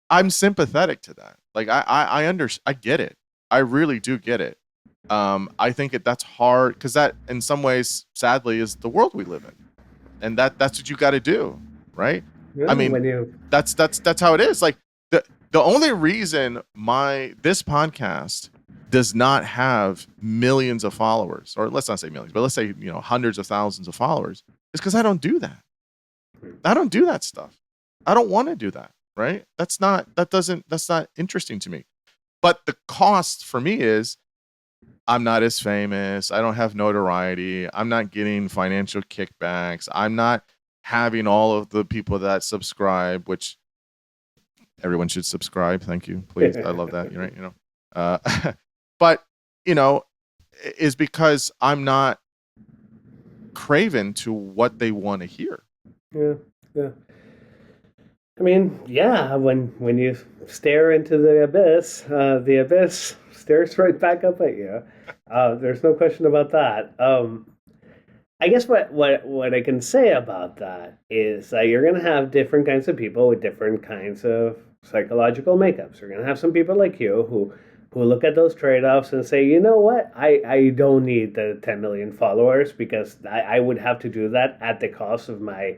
Speaker 1: I'm sympathetic to that. Like I get it. I really do get it. I think that's hard because that in some ways, sadly, is the world we live in. And that's what you got to do. Right. Yeah, I mean, that's how it is. Like the only reason this podcast does not have millions of followers, or let's not say millions, but let's say, hundreds of thousands of followers, is because I don't do that. I don't do that stuff. I don't want to do that. Right. That's not interesting to me. But the cost for me is I'm not as famous. I don't have notoriety. I'm not getting financial kickbacks. I'm not having all of the people that subscribe, which everyone should subscribe. Thank you. Please. I love that. You're right. But, is because I'm not craven to what they want to hear.
Speaker 2: Yeah. Yeah. I mean, yeah, when you stare into the abyss stares right back up at you. There's no question about that. I guess what I can say about that is that you're going to have different kinds of people with different kinds of psychological makeups. You're going to have some people like you who look at those trade-offs and say, you know what, I don't need the 10 million followers because I would have to do that at the cost of my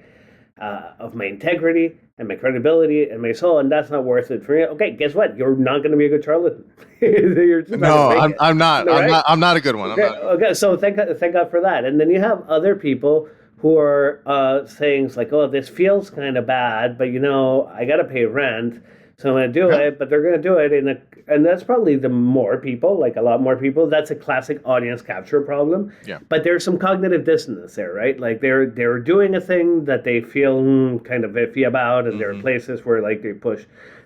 Speaker 2: integrity and my credibility and my soul, and that's not worth it for you. Okay, guess what? You're not going to be a good charlatan.
Speaker 1: I'm not. Right? I'm not a good one.
Speaker 2: Okay, so thank God for that. And then you have other people who are saying like, "Oh, this feels kind of bad, but I got to pay rent, so I'm going to do it." But they're going to do it and that's probably the more people, like a lot more people. That's a classic audience capture problem.
Speaker 1: Yeah.
Speaker 2: But there's some cognitive dissonance there, right? Like they're doing a thing that they feel kind of iffy about, and there are places where like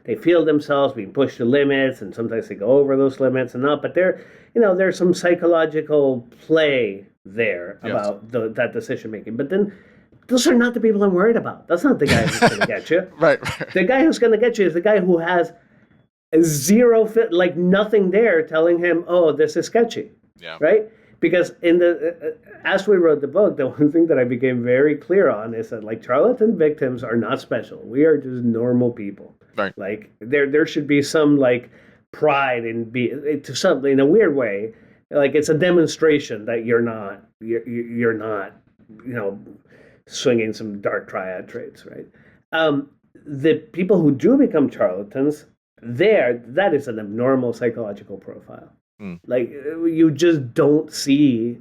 Speaker 2: they feel themselves being pushed to limits, and sometimes they go over those limits and not. But there's some psychological play there about that decision making. But then those are not the people I'm worried about. That's not the guy who's going to get you.
Speaker 1: Right.
Speaker 2: The guy who's going to get you is the guy who has zero fit, like nothing there telling him, "Oh, this is sketchy."
Speaker 1: Yeah.
Speaker 2: Right? Because as we wrote the book, the one thing that I became very clear on is that like charlatan victims are not special. We are just normal people.
Speaker 1: Right.
Speaker 2: Like there should be some like pride in to something in a weird way. Like it's a demonstration that you're not swinging some dark triad traits, right? The people who do become charlatans, that is an abnormal psychological profile. Like you just don't see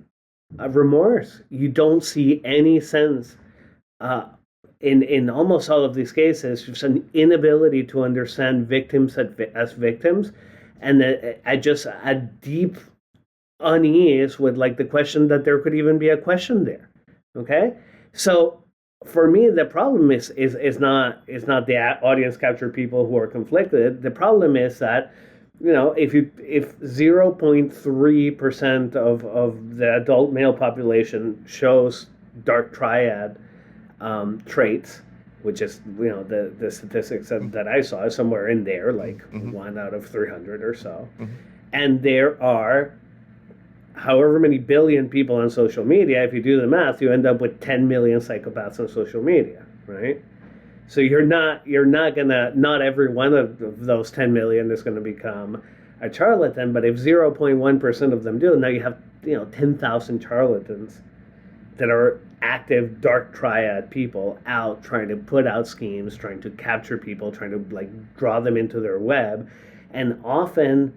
Speaker 2: remorse. You don't see any sense in almost all of these cases, just an inability to understand victims as victims, and a deep unease with like the question that there could even be a question there. Okay, so for me, the problem is not the audience capture people who are conflicted. The problem is that if 0.3% of the adult male population shows dark triad traits, which is the statistics that I saw somewhere in there, like 1 out of 300 or so, and there are however many billion people on social media. If you do the math, you end up with 10 million psychopaths on social media, right? So not every one of those 10 million is going to become a charlatan, but if 0.1% of them do, now you have 10,000 charlatans that are active dark triad people out trying to put out schemes, trying to capture people, trying to like draw them into their web, and often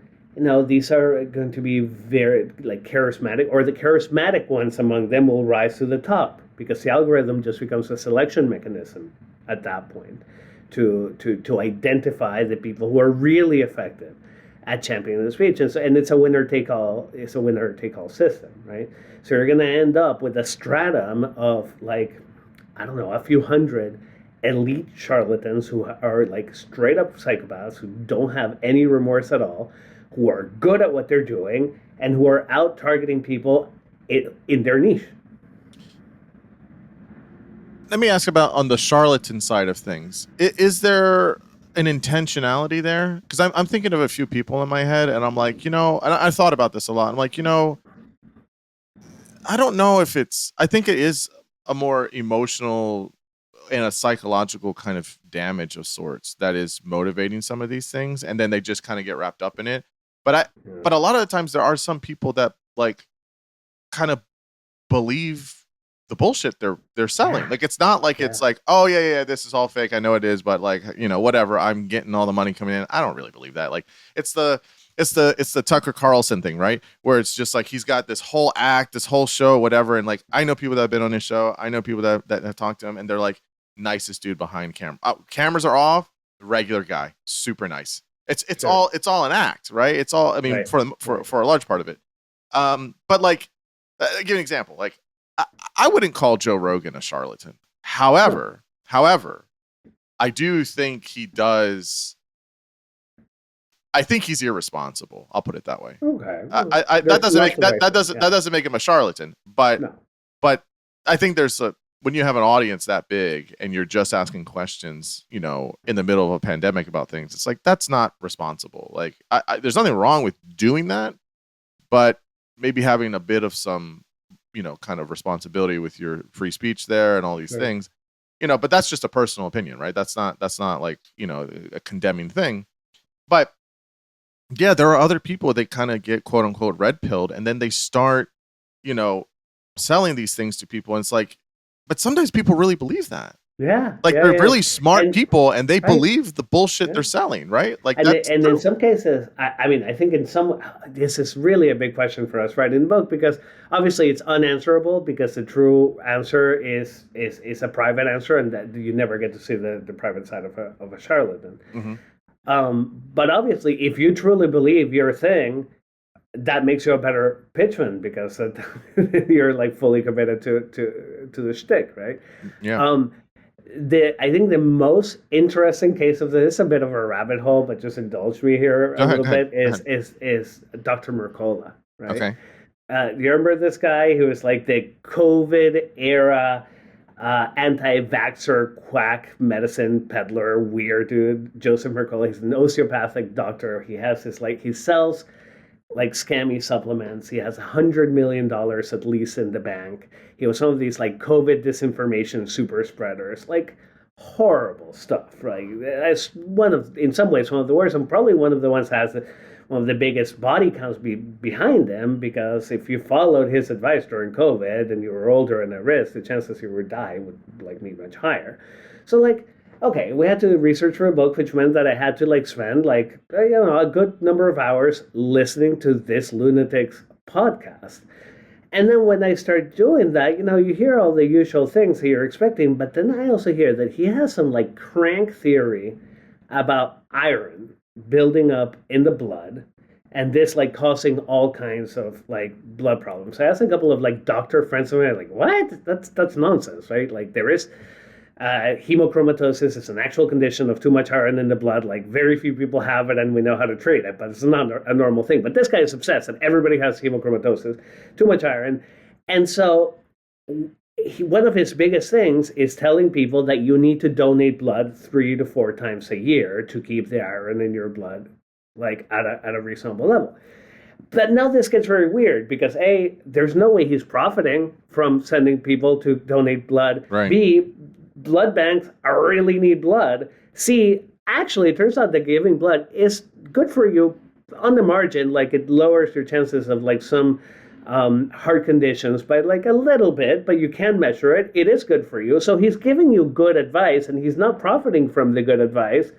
Speaker 2: these are going to be very like charismatic, or the charismatic ones among them will rise to the top because the algorithm just becomes a selection mechanism at that point to identify the people who are really effective at championing the speech, and it's a winner take all system, right? So you're going to end up with a stratum of like a few hundred elite charlatans who are like straight up psychopaths who don't have any remorse at all, who are good at what they're doing, and who are out targeting people in their niche.
Speaker 1: Let me ask about on the charlatan side of things. Is there an intentionality there? Because I'm thinking of a few people in my head, and I'm like, and I thought about this a lot. I'm like, I don't know if I think it is a more emotional and a psychological kind of damage of sorts that is motivating some of these things, and then they just kind of get wrapped up in it. But a lot of the times there are some people that like kind of believe the bullshit they're selling. Like it's not like it's like, oh yeah, this is all fake. I know it is, but like, whatever, I'm getting all the money coming in. I don't really believe that. Like it's the Tucker Carlson thing, right? Where it's just like he's got this whole act, this whole show, whatever. And like I know people that have been on his show. I know people that have talked to him, and they're like nicest dude behind camera. Cameras are off, regular guy, super nice. It's all an act, right? It's all, I mean, right. for a large part of it. But like, I'll give an example. Like, I wouldn't call Joe Rogan a charlatan. However, I do think he does. I think he's irresponsible. I'll put it that way.
Speaker 2: Okay.
Speaker 1: That doesn't make him a charlatan. But I think there's when you have an audience that big and you're just asking questions, in the middle of a pandemic about things, it's like, that's not responsible. Like there's nothing wrong with doing that, but maybe having a bit of some, kind of responsibility with your free speech there and all these things, but that's just a personal opinion, right? That's not like, a condemning thing. But yeah, there are other people that kind of get quote unquote red pilled, and then they start, selling these things to people. And it's like, but sometimes people really believe that.
Speaker 2: Yeah,
Speaker 1: Like
Speaker 2: yeah,
Speaker 1: they're
Speaker 2: yeah.
Speaker 1: really smart
Speaker 2: And
Speaker 1: people and they
Speaker 2: right,
Speaker 1: believe the bullshit
Speaker 2: yeah.
Speaker 1: they're selling, right? Like
Speaker 2: And
Speaker 1: that's
Speaker 2: and in
Speaker 1: true.
Speaker 2: some cases, I mean, I think in some this is really a big question for us writing the book because obviously it's unanswerable because the true answer is a private answer and that you never get to see the private side of a charlatan.
Speaker 1: Hmm.
Speaker 2: But obviously, if you truly believe your thing, that makes you a better pitchman because you're like fully committed to the shtick, right?
Speaker 1: Yeah.
Speaker 2: Um, I think the most interesting case of this, a bit of a rabbit hole, but just indulge me here
Speaker 1: Go
Speaker 2: a
Speaker 1: ahead.
Speaker 2: little
Speaker 1: Go ahead.
Speaker 2: bit,
Speaker 1: Go ahead.
Speaker 2: is Dr. Mercola, right?
Speaker 1: Okay.
Speaker 2: Do you remember this guy who was like the COVID era anti-vaxxer quack medicine peddler weird dude, Joseph Mercola? He's an osteopathic doctor. He has this like he sells like scammy supplements. He has $100 million at least in the bank. He was one of these like COVID disinformation super spreaders, like horrible stuff. Right? As one of, in some ways, one of the worst, and probably one of the ones that has one of the biggest body counts behind them. Because if you followed his advice during COVID and you were older and at risk, the chances you would die would like be much higher. So like okay, we had to research for a book, which meant that I had to like spend like a good number of hours listening to this lunatic's podcast. And then when I start doing that, you hear all the usual things that you're expecting, but then I also hear that he has some like crank theory about iron building up in the blood and this like causing all kinds of like blood problems. I asked a couple of like doctor friends of mine, like, what? That's nonsense, right? Like there is hemochromatosis is an actual condition of too much iron in the blood. Like very few people have it, and we know how to treat it, but it's not a normal thing. But this guy is obsessed, and everybody has hemochromatosis, too much iron, and so one of his biggest things is telling people that you need to donate blood 3 to 4 times a year to keep the iron in your blood like at a reasonable level. But now this gets very weird because A, there's no way he's profiting from sending people to donate blood.
Speaker 1: Right.
Speaker 2: B, blood banks really need blood. C, actually, it turns out that giving blood is good for you on the margin. Like it lowers your chances of like some heart conditions by like a little bit, but you can measure it. It is good for you. So he's giving you good advice and he's not profiting from the good advice,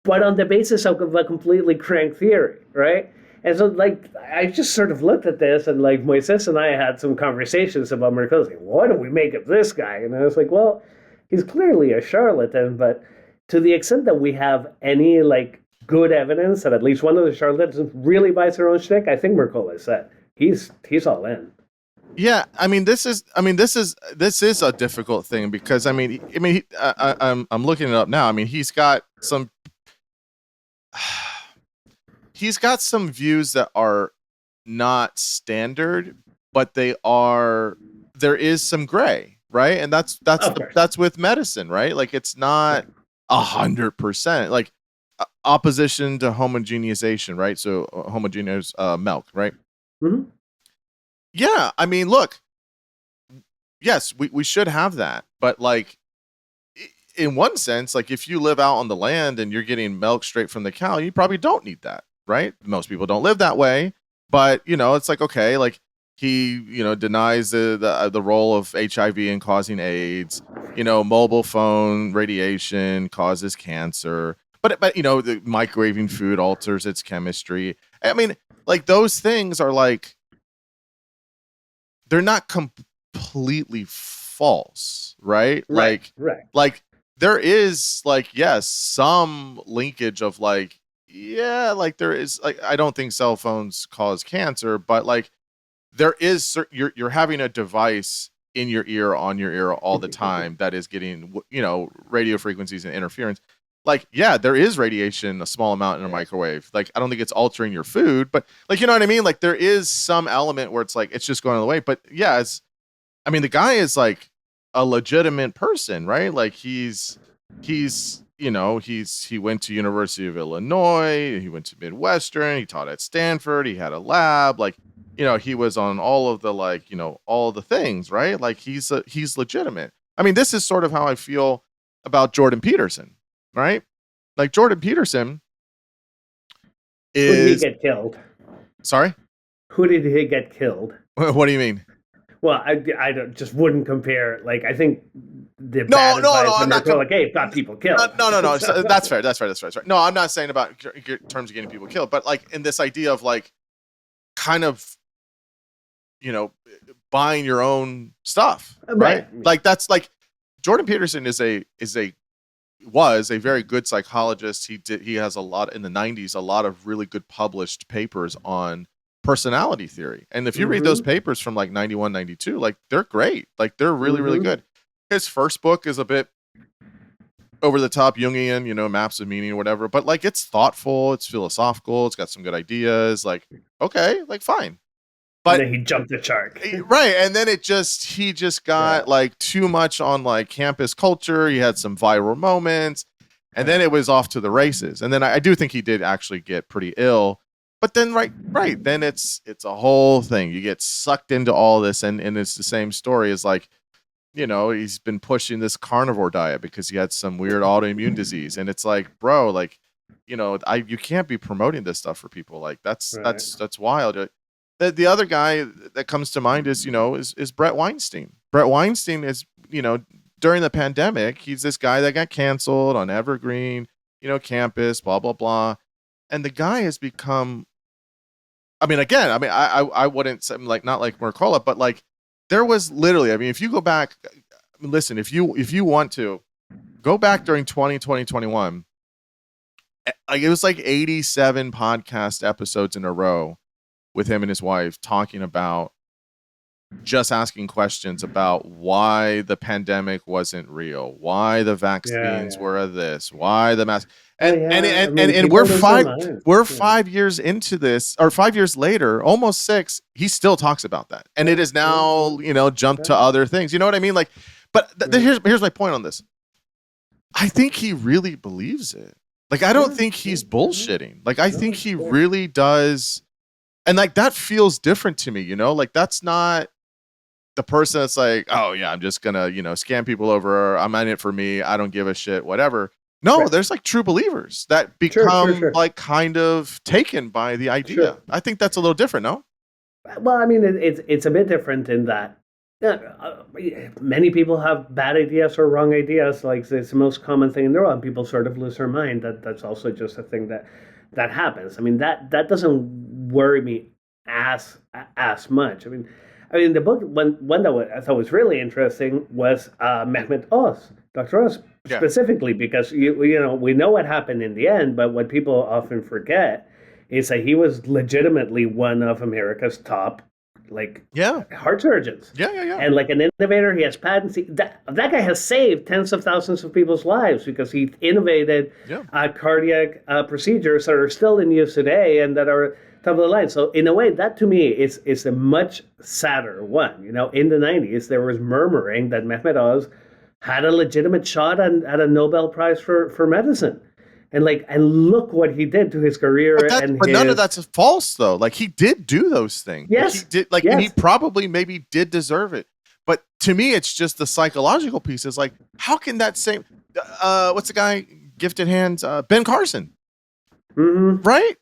Speaker 2: but on the basis of a completely crank theory, right? And so, like, I just sort of looked at this, and like Moises and I had some conversations about Mercola. Like, what do we make of this guy? And I was like, well, he's clearly a charlatan, but to the extent that we have any like good evidence that at least one of the charlatans really buys their own shtick, I think Mercola is set. He's all in.
Speaker 1: Yeah, I mean, this is a difficult thing because I'm looking it up now. I mean, he's got some views that are not standard, but there is some gray, right? And that's with medicine, right? Like it's not 100% like opposition to homogenization, right? So homogeneous milk, right?
Speaker 2: Mm-hmm.
Speaker 1: Yeah, I mean, look, yes, we should have that, but like in one sense, like if you live out on the land and you're getting milk straight from the cow, you probably don't need that, right? Most people don't live that way, but it's like, okay, like he, denies the role of HIV in causing AIDS, mobile phone radiation causes cancer, but the microwaving food alters its chemistry. I mean, like those things are like, they're not completely false, right?
Speaker 2: Right.
Speaker 1: Like there is like, yes, some linkage of like, yeah, like there is like, I don't think cell phones cause cancer, but like there is, you're having a device in your ear, on your ear all the time that is getting, radio frequencies and interference. Like, yeah, there is radiation, a small amount in a microwave. Like, I don't think it's altering your food, but like, you know what I mean? Like there is some element where it's like, it's just going the way, but yeah, the guy is like a legitimate person, right? Like he went to University of Illinois, he went to Midwestern, he taught at Stanford, he had a lab, like, he was on all of the like, all the things, right? Like he's legitimate. I mean, this is sort of how I feel about Jordan Peterson, right? Like Jordan Peterson is.
Speaker 2: Who did he get killed?
Speaker 1: Sorry?
Speaker 2: Who did he get killed?
Speaker 1: What do you mean?
Speaker 2: Well, I just wouldn't compare. Like, I think the
Speaker 1: No,
Speaker 2: bad
Speaker 1: no,
Speaker 2: advice
Speaker 1: no. I'm
Speaker 2: when they're
Speaker 1: not.
Speaker 2: told, like, hey, it got people killed.
Speaker 1: No.
Speaker 2: So-
Speaker 1: That's fair. That's fair. That's fair. No, I'm not saying about in terms of getting people killed, but like in this idea of like kind of, you know, buying your own stuff, right? Like that's like Jordan Peterson was a very good psychologist. He has a lot in the 90s, a lot of really good published papers on personality theory. And if you read those papers from like 91, 92, like they're great. Like they're really, really good. His first book is a bit over the top Jungian, you know, maps of meaning or whatever, but like it's thoughtful, it's philosophical, it's got some good ideas. Like, okay, like fine. But
Speaker 2: and then he jumped the shark.
Speaker 1: Right. And then he just got like too much on like campus culture. He had some viral moments, and then it was off to the races. And then I do think he did actually get pretty ill. But then right. Then it's a whole thing. You get sucked into all this, and it's the same story as like, you know, he's been pushing this carnivore diet because he had some weird autoimmune disease. And it's like, bro, like, you know, you can't be promoting this stuff for people. Like that's wild. The other guy that comes to mind is, you know, is Brett Weinstein. Brett Weinstein is, you know, during the pandemic, he's this guy that got canceled on Evergreen, you know, campus, blah, blah, blah. And the guy has become, I mean, again, I wouldn't say like, not like Mercola, but like there was literally, I mean, if you go back, listen, if you want to go back during 2021, like it was like 87 podcast episodes in a row with him and his wife talking about just asking questions about why the pandemic wasn't real, why the vaccines were this, why the mask, and we're 5 years into this, or 5 years later, almost 6. He still talks about that, and it is now, you know, jumped to other things. You know what I mean? Like, but here's my point on this. I think he really believes it. Like, I don't think he's bullshitting. Like, I think he really does. And like that feels different to me, you know, like that's not the person that's like, oh yeah, I'm just gonna, you know, scam people over. I'm in it for me. I don't give a shit, whatever. No, there's like true believers that become like kind of taken by the idea. I think that's a little different, no?
Speaker 2: Well, I mean, it's a bit different in that many people have bad ideas or wrong ideas. Like it's the most common thing in the world. And people sort of lose their mind. That's also just a thing that happens. I mean, that doesn't worry me as much. I mean, the book one that I thought was really interesting was Mehmet Oz, Dr. Oz, specifically because you know we know what happened in the end, but what people often forget is that he was legitimately one of America's top heart surgeons. And like an innovator, he has patents. That guy has saved tens of thousands of people's lives because he innovated cardiac procedures that are still in use today and that are top of the line. So in a way, that to me is a much sadder one. You know, in the 90s, there was murmuring that Mehmet Oz had a legitimate shot at a Nobel Prize for medicine. And look what he did to his career.
Speaker 1: But none of that's false, though. Like he did do those things.
Speaker 2: Yes,
Speaker 1: he did. And he probably maybe did deserve it. But to me, it's just the psychological piece. Is like, how can that same? What's the guy? Gifted hands. Ben Carson. Right.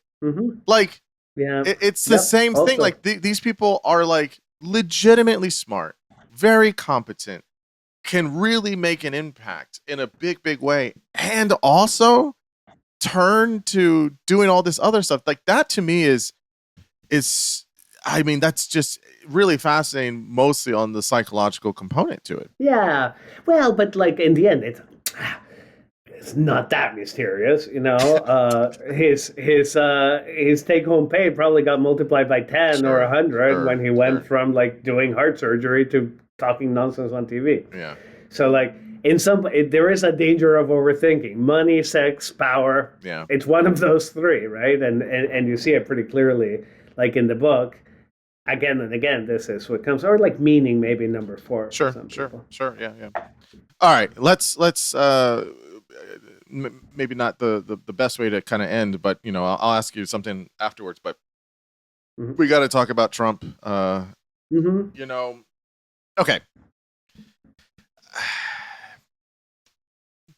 Speaker 1: Like, it's the same thing. Like these people are like legitimately smart, very competent, can really make an impact in a big way, and also turn to doing all this other stuff. Like that to me is I mean, that's just really fascinating, mostly on the psychological component to it.
Speaker 2: Yeah. Well, but like in the end, it's not that mysterious, you know. His take home pay probably got multiplied by 10 or 100 when he went from like doing heart surgery to talking nonsense on TV.
Speaker 1: Yeah.
Speaker 2: So like there is a danger of overthinking. Money, sex, power.
Speaker 1: Yeah.
Speaker 2: It's one of those three, right? And you see it pretty clearly, like in the book. Again and again, this is what comes, or like meaning, maybe number 4.
Speaker 1: Sure. Yeah. All right, let's maybe not the best way to kind of end, but you know, I'll ask you something afterwards. But we got to talk about Trump. You know, okay.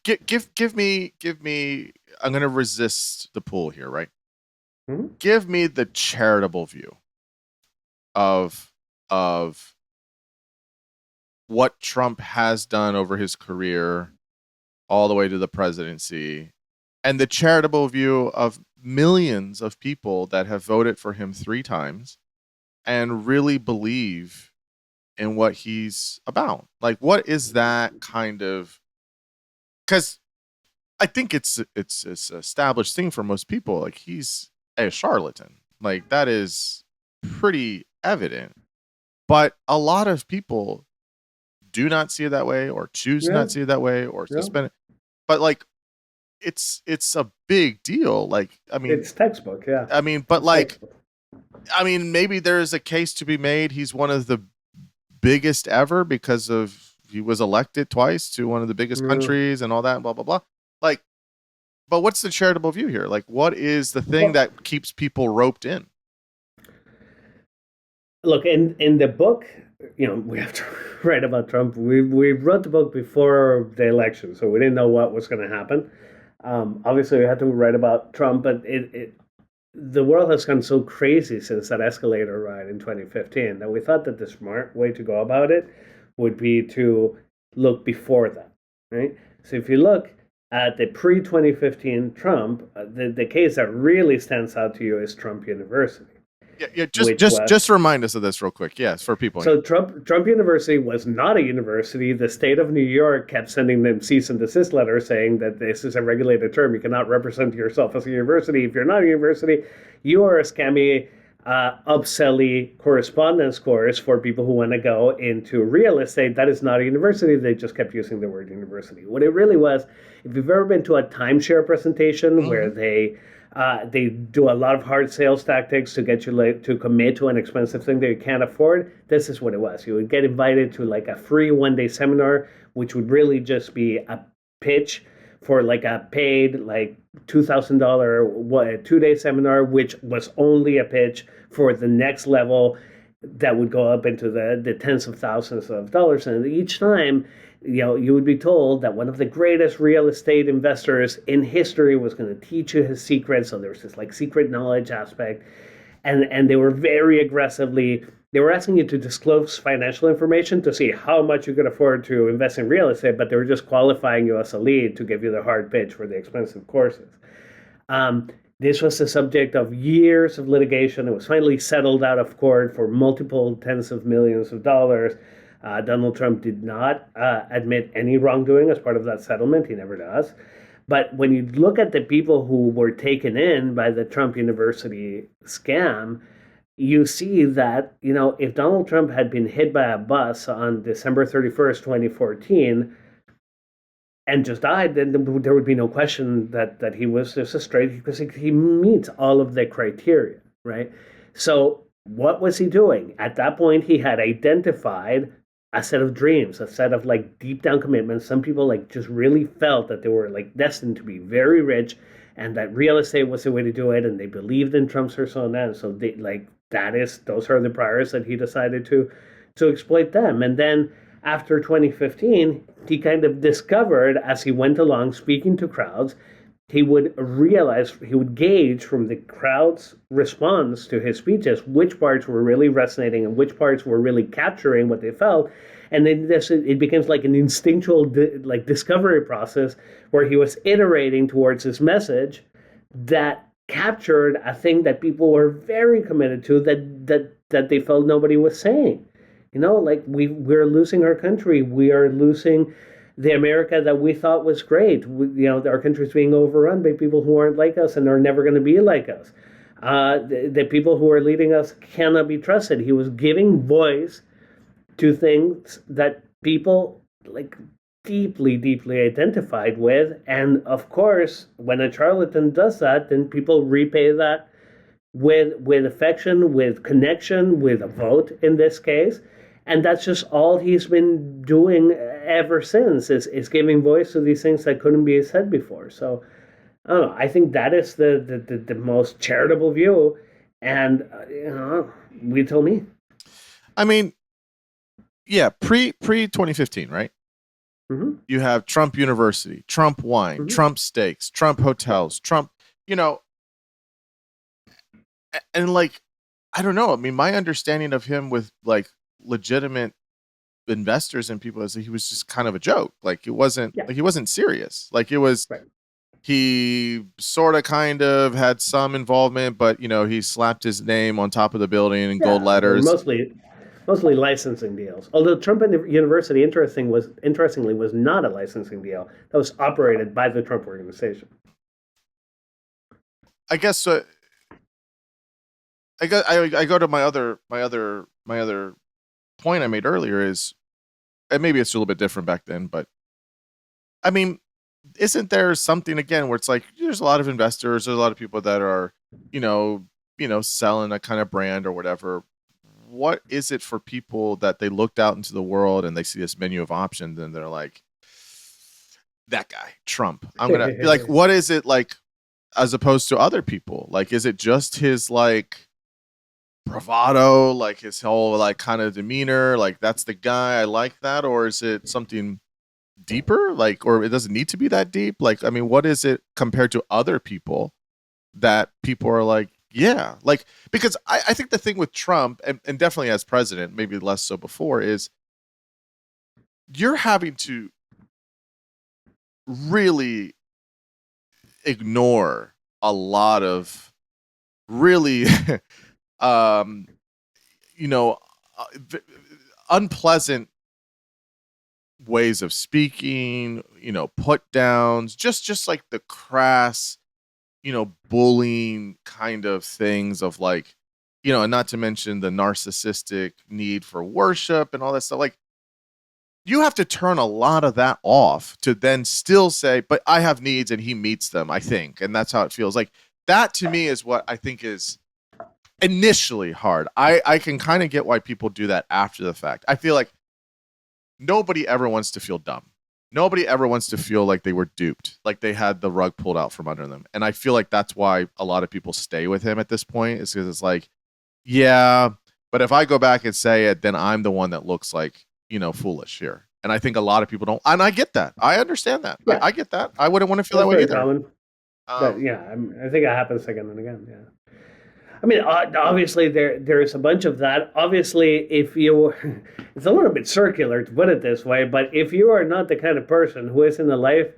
Speaker 1: Give me. I'm gonna resist the pull here, right? Give me the charitable view of what Trump has done over his career all the way to the presidency, and the charitable view of millions of people that have voted for him 3 times and really believe in what he's about. Like, what is that kind of, because I think it's established thing for most people. Like, he's a charlatan. Like, that is pretty evident. But a lot of people do not see it that way, or choose to not see it that way, or suspend it. But like, it's a big deal. Like, I mean,
Speaker 2: it's textbook. Yeah.
Speaker 1: I mean, but
Speaker 2: It's
Speaker 1: like,
Speaker 2: textbook.
Speaker 1: I mean, maybe there's a case to be made. He's one of the biggest ever because of he was elected twice to one of the biggest countries and all that, blah blah blah. Like, but what's the charitable view here? Like, what is the thing that keeps people roped in?
Speaker 2: Look, in the book, we have to write about Trump. We wrote the book before the election, so we didn't know what was going to happen. Obviously, we had to write about Trump, but the world has gone so crazy since that escalator ride in 2015 that we thought that the smart way to go about it would be to look before that, right? So if you look at the pre-2015 Trump, the case that really stands out to you is Trump University.
Speaker 1: Yeah. Just remind us of this real quick. Yes, for people.
Speaker 2: So Trump University was not a university. The state of New York kept sending them cease and desist letters saying that this is a regulated term. You cannot represent yourself as a university. If you're not a university, you are a scammy, upselly correspondence course for people who want to go into real estate. That is not a university. They just kept using the word university. What it really was, if you've ever been to a timeshare presentation where they do a lot of hard sales tactics to get you to commit to an expensive thing that you can't afford. This is what it was. You would get invited to like a free one-day seminar, which would really just be a pitch for like a paid like $2,000 2-day seminar, which was only a pitch for the next level that would go up into the tens of thousands of dollars. And each time, you would be told that one of the greatest real estate investors in history was going to teach you his secrets. So there was this like secret knowledge aspect. And they were very aggressively, they were asking you to disclose financial information to see how much you could afford to invest in real estate, but they were just qualifying you as a lead to give you the hard pitch for the expensive courses. This was the subject of years of litigation. It was finally settled out of court for multiple tens of millions of dollars. Donald Trump did not admit any wrongdoing as part of that settlement. He never does. But when you look at the people who were taken in by the Trump University scam, you see that, if Donald Trump had been hit by a bus on December 31st, 2014, and just died, then there would be no question that he was just a straight, because he meets all of the criteria, right? So what was he doing? At that point, he had identified a set of dreams, a set of like deep down commitments. Some people like just really felt that they were like destined to be very rich and that real estate was the way to do it. And they believed in Trump's persona. And so they those are the priors that he decided to exploit them. And then after 2015, he kind of discovered as he went along speaking to crowds, he would gauge from the crowd's response to his speeches which parts were really resonating and which parts were really capturing what they felt. And then it becomes like an instinctual discovery process where he was iterating towards his message that captured a thing that people were very committed to that they felt nobody was saying. We're losing our country. We are losing the America that we thought was great. Our country's being overrun by people who aren't like us and are never going to be like us. The people who are leading us cannot be trusted. He was giving voice to things that people deeply, deeply identified with. And of course, when a charlatan does that, then people repay that with affection, with connection, with a vote in this case. And that's just all he's been doing ever since is giving voice to these things that couldn't be said before. So I don't know. I think that is the most charitable view. And, we told me.
Speaker 1: I mean, yeah, pre 2015, right?
Speaker 2: Mm-hmm.
Speaker 1: You have Trump University, Trump wine, Trump steaks, Trump hotels, Trump, and I don't know. I mean, my understanding of him with legitimate investors and people is that he was just kind of a joke. Like it wasn't
Speaker 2: Yeah.
Speaker 1: like he wasn't serious. Like it was
Speaker 2: Right.
Speaker 1: he sort of kind of had some involvement, but he slapped his name on top of the building in gold
Speaker 2: Yeah, they're
Speaker 1: letters.
Speaker 2: mostly licensing deals. Although Trump University, interestingly, was not a licensing deal. That was operated by the Trump organization.
Speaker 1: I guess I go to my other point I made earlier is, and maybe it's a little bit different back then, but I mean, isn't there something again where it's like there's a lot of investors, there's a lot of people that are, selling a kind of brand or whatever. What is it for people that they looked out into the world and they see this menu of options and they're like, that guy, Trump. I'm gonna be like, what is it like as opposed to other people? Like, is it just his like bravado, like his whole like kind of demeanor, like that's the guy, I like that, or is it something deeper, like, or it doesn't need to be that deep? Like, I mean, what is it compared to other people that people are like, yeah, like, because I think the thing with Trump and definitely as president, maybe less so before, is you're having to really ignore a lot of really um unpleasant ways of speaking, put downs, just like the crass, bullying kind of things of like, and not to mention the narcissistic need for worship and all that stuff. Like, you have to turn a lot of that off to then still say, but I have needs and he meets them, I think. And that's how it feels. Like, that to me is what I think is initially hard. I can kind of get why people do that after the fact. I feel like nobody ever wants to feel dumb. Nobody ever wants to feel like they were duped, like they had the rug pulled out from under them. And I feel like that's why a lot of people stay with him at this point, is because it's like, yeah, but if I go back and say it, then I'm the one that looks like, foolish here. And I think a lot of people don't. And I get that. I understand that.
Speaker 2: Yeah.
Speaker 1: I get that. I wouldn't want to feel
Speaker 2: That's
Speaker 1: that way
Speaker 2: very
Speaker 1: either.
Speaker 2: common. Yeah, I think it happens again and again. Yeah. I mean, obviously there's a bunch of that. Obviously, if you, it's a little bit circular to put it this way, but if you are not the kind of person who is in a life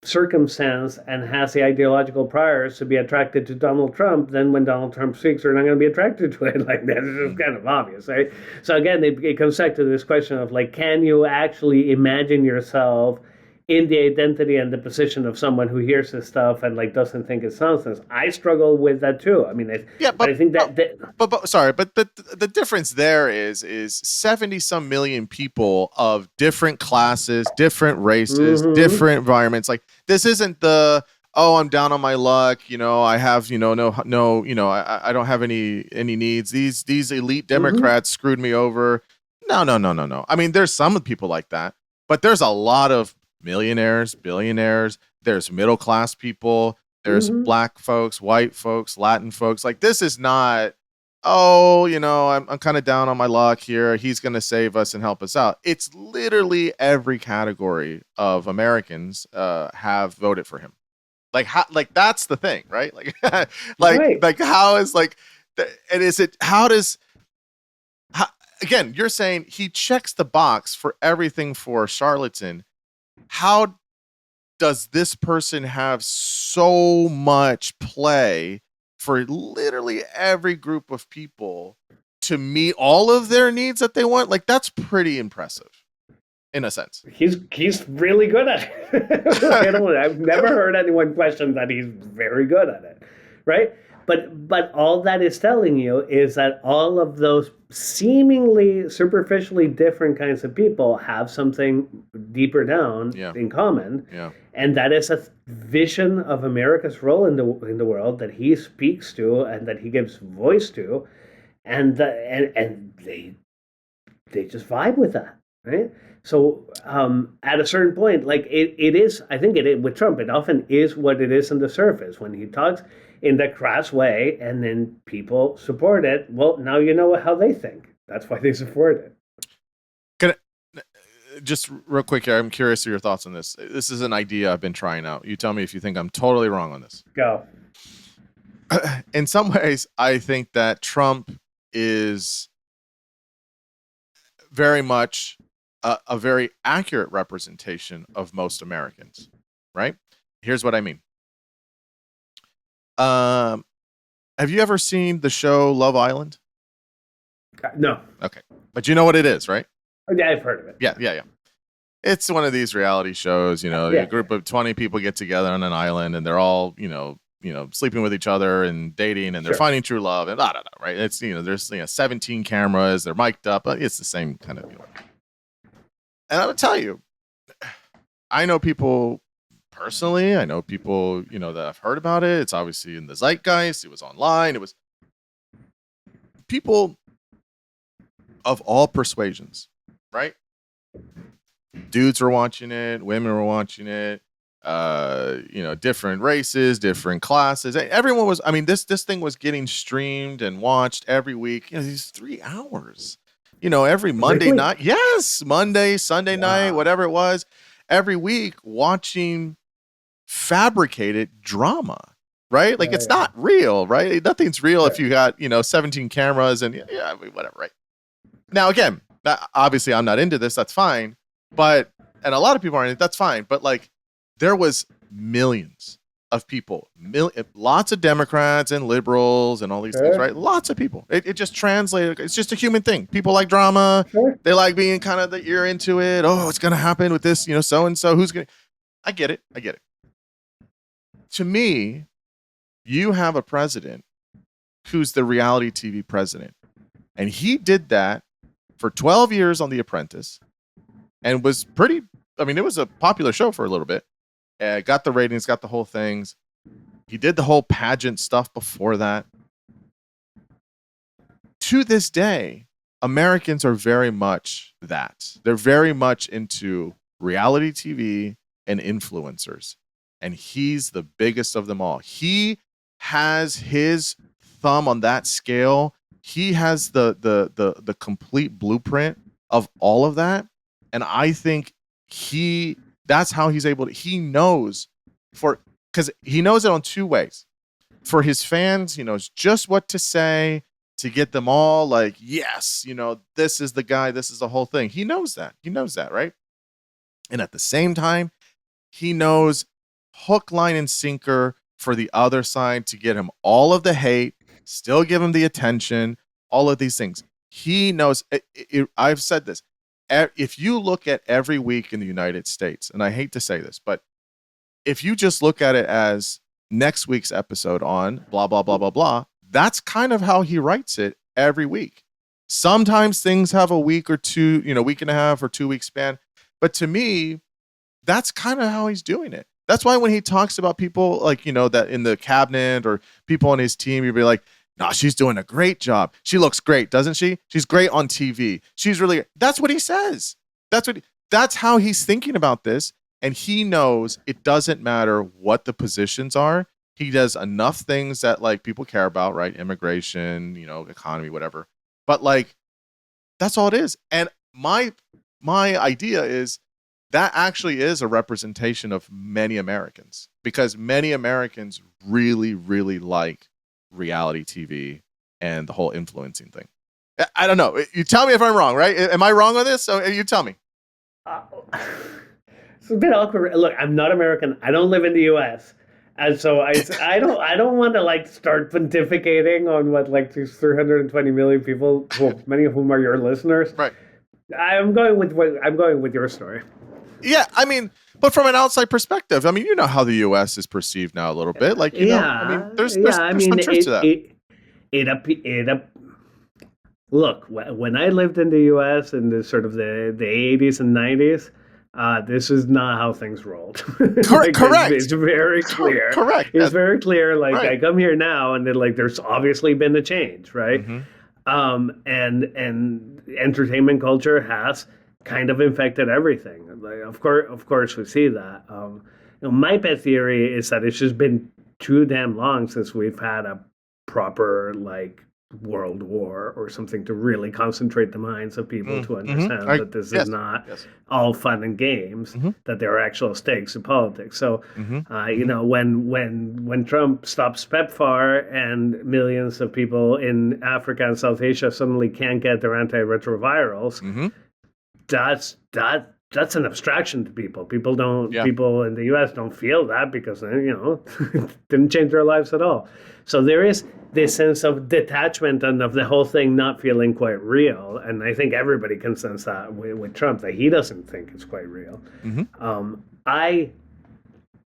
Speaker 2: circumstance and has the ideological priors to be attracted to Donald Trump, then when Donald Trump speaks, they're not going to be attracted to it. Like, that's just kind of obvious, right? So again, it comes back to this question of like, can you actually imagine yourself in the identity and the position of someone who hears this stuff and like doesn't think it's nonsense? I struggle with that too. I mean, but I think
Speaker 1: but sorry, but the difference there is 70 some million people of different classes, different races, different environments. Like, this isn't the, oh, I'm down on my luck, I have, no, I don't have any needs. These elite Democrats screwed me over. No. I mean, there's some people like that, but there's a lot of millionaires, billionaires, there's middle class people, there's black folks, white folks, Latin folks. Like, this is not, oh, I'm kind of down on my luck here, he's going to save us and help us out. It's literally every category of Americans have voted for him. Like, how, like, that's the thing, right? Like, like how is like, and is it, again, you're saying he checks the box for everything for a charlatan. How does this person have so much play for literally every group of people to meet all of their needs that they want? Like, that's pretty impressive in a sense.
Speaker 2: He's really good at it. I've never heard anyone question that he's very good at it, right? But all that is telling you is that all of those seemingly superficially different kinds of people have something deeper down in common, and that is a vision of America's role in the world that he speaks to and that he gives voice to, and they just vibe with that, right? So at a certain point, like it is, I think with Trump, it often is what it is on the surface when he talks in that crass way, and then people support it. Well, now you know how they think. That's why they support it.
Speaker 1: Can I, just real quick here, I'm curious of your thoughts on this. This is an idea I've been trying out. You tell me if you think I'm totally wrong on this.
Speaker 2: Go.
Speaker 1: In some ways, I think that Trump is very much a very accurate representation of most Americans, right? Here's what I mean. Have you ever seen the show Love Island?
Speaker 2: No.
Speaker 1: Okay. But you know what it is, right?
Speaker 2: Yeah, I've heard of it.
Speaker 1: Yeah. It's one of these reality shows, a group of 20 people get together on an island and they're all, sleeping with each other and dating and they're finding true love and right? It's, there's 17 cameras, they're mic'd up. It's the same kind of deal. And I would tell you, I know people personally, I know people, that I've heard about it. It's obviously in the zeitgeist. It was online. It was people of all persuasions, right? Dudes were watching it, women were watching it, different races, different classes. Everyone was, this thing was getting streamed and watched every week. These 3 hours, every Monday night. Yes, Monday, Sunday night, whatever it was, every week watching fabricated drama, right? Like it's not real, right? Nothing's real if you got, 17 cameras and whatever, right? Now, again, obviously I'm not into this. That's fine. And a lot of people aren't, that's fine. But like there was millions of people, lots of Democrats and liberals and all these things, right? Lots of people. It just translated. It's just a human thing. People like drama. They like being kind of that you're into it. Oh, it's going to happen with this, so-and-so. Who's going to, I get it. To me, you have a president who's the reality TV president. And he did that for 12 years on The Apprentice and was it was a popular show for a little bit. Got the ratings, got the whole things. He did the whole pageant stuff before that. To this day, Americans are very much that. They're very much into reality TV and influencers. And he's the biggest of them all. He has his thumb on that scale. He has the complete blueprint of all of that. And I think that's how he's able to, he knows because he knows it on 2 ways. For his fans, he knows just what to say to get them all like, yes, this is the guy, this is the whole thing. He knows that, right? And at the same time, he knows hook, line, and sinker for the other side to get him all of the hate, still give him the attention, all of these things. He knows, I've said this, if you look at every week in the United States, and I hate to say this, but if you just look at it as next week's episode on blah, blah, blah, blah, blah, that's kind of how he writes it every week. Sometimes things have a week or two, week and a half or 2 week span. But to me, that's kind of how he's doing it. That's why when he talks about people like, that in the cabinet or people on his team, you'd be like, no, she's doing a great job. She looks great, doesn't she? She's great on TV. She's really, that's what he says. That's how he's thinking about this. And he knows it doesn't matter what the positions are. He does enough things that like people care about, right? Immigration, economy, whatever. But like, that's all it is. And my idea is that actually is a representation of many Americans, because many Americans really, really like reality TV and the whole influencing thing. I don't know. You tell me if I'm wrong, right? Am I wrong on this? So you tell me.
Speaker 2: It's a bit awkward. Look, I'm not American. I don't live in the U.S. And so I don't want to like start pontificating on what like these 320 million people, many of whom are your listeners.
Speaker 1: Right.
Speaker 2: I'm going with your story.
Speaker 1: Yeah, but from an outside perspective, you know how the U.S. is perceived now a little bit. Like, there's some truth to that.
Speaker 2: Look, when I lived in the U.S. in the sort of the 80s and 90s, this is not how things rolled.
Speaker 1: Correct.
Speaker 2: It's very clear.
Speaker 1: Correct.
Speaker 2: It's very clear. Like right. I come here now, and then like there's obviously been a change, right? Mm-hmm. And entertainment culture has kind of infected everything. Like, of course, we see that. My pet theory is that it's just been too damn long since we've had a proper like world war or something to really concentrate the minds of people to understand that this is not all fun and games, that there are actual stakes in politics. So, when Trump stops PEPFAR and millions of people in Africa and South Asia suddenly can't get their antiretrovirals, that's an abstraction to people. People don't.
Speaker 1: Yeah.
Speaker 2: People in the U.S. don't feel that because didn't change their lives at all. So there is this sense of detachment and of the whole thing not feeling quite real. And I think everybody can sense that with Trump, that he doesn't think it's quite real. I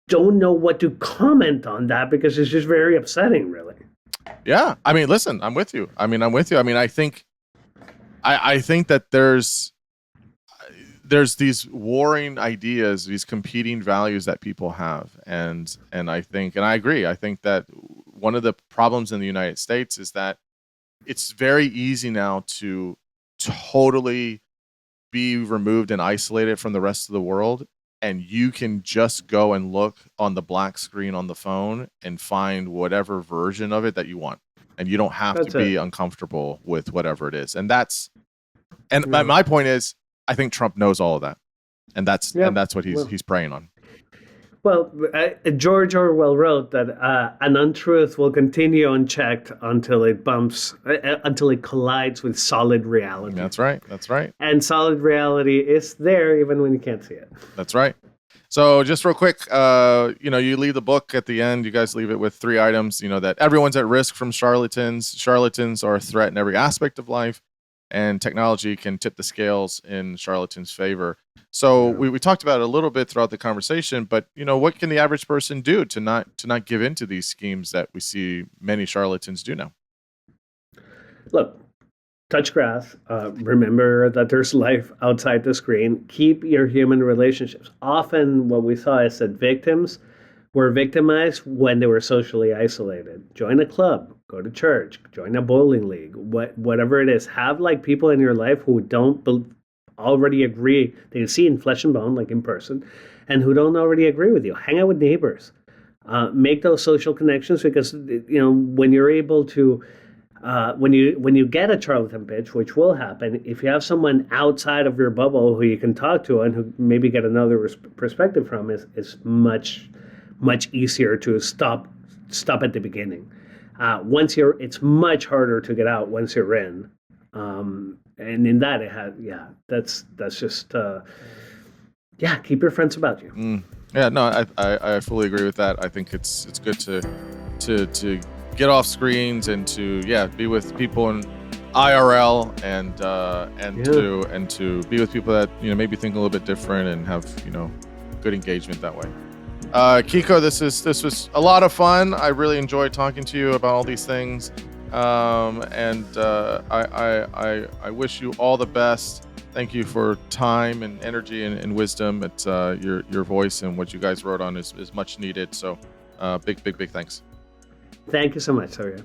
Speaker 2: don't know what to comment on that because it's just very upsetting, really.
Speaker 1: Yeah. I mean, listen, I'm with you. I mean, I think that there's these warring ideas, these competing values that people have. And I agree. I think that one of the problems in the United States is that it's very easy now to totally be removed and isolated from the rest of the world. And you can just go and look on the black screen on the phone and find whatever version of it that you want. And you don't have to be uncomfortable with whatever it is. And my point is, I think Trump knows all of that. And that's what he's preying on.
Speaker 2: Well, George Orwell wrote that an untruth will continue unchecked until it collides with solid reality.
Speaker 1: That's right.
Speaker 2: And solid reality is there even when you can't see it.
Speaker 1: That's right. So just real quick, you leave the book at the end. You guys leave it with 3 items, that everyone's at risk from charlatans. Charlatans are a threat in every aspect of life, and technology can tip the scales in charlatans' favor. So we talked about it a little bit throughout the conversation, but what can the average person do to not give into these schemes that we see many charlatans do now?
Speaker 2: Look, touch grass. Remember that there's life outside the screen. Keep your human relationships. Often what we saw is that victims were victimized when they were socially isolated. Join a club, go to church, join a bowling league, whatever it is. Have people in your life who don't already agree, they see in flesh and bone, like in person, and who don't already agree with you. Hang out with neighbors. Make those social connections, because when you're able to when you get a charlatan pitch, which will happen, if you have someone outside of your bubble who you can talk to and who maybe get another perspective from, is much easier to stop at the beginning. It's much harder to get out once you're in. And in that, that's just keep your friends about you.
Speaker 1: Yeah, no, I fully agree with that. I think it's good to get off screens and to be with people in IRL and to be with people that maybe think a little bit different and have good engagement that way. Quico, this was a lot of fun. I really enjoyed talking to you about all these things. I wish you all the best. Thank you for time and energy and wisdom. It's your voice and what you guys wrote on is much needed. So big thanks.
Speaker 2: Thank you so much, Saria.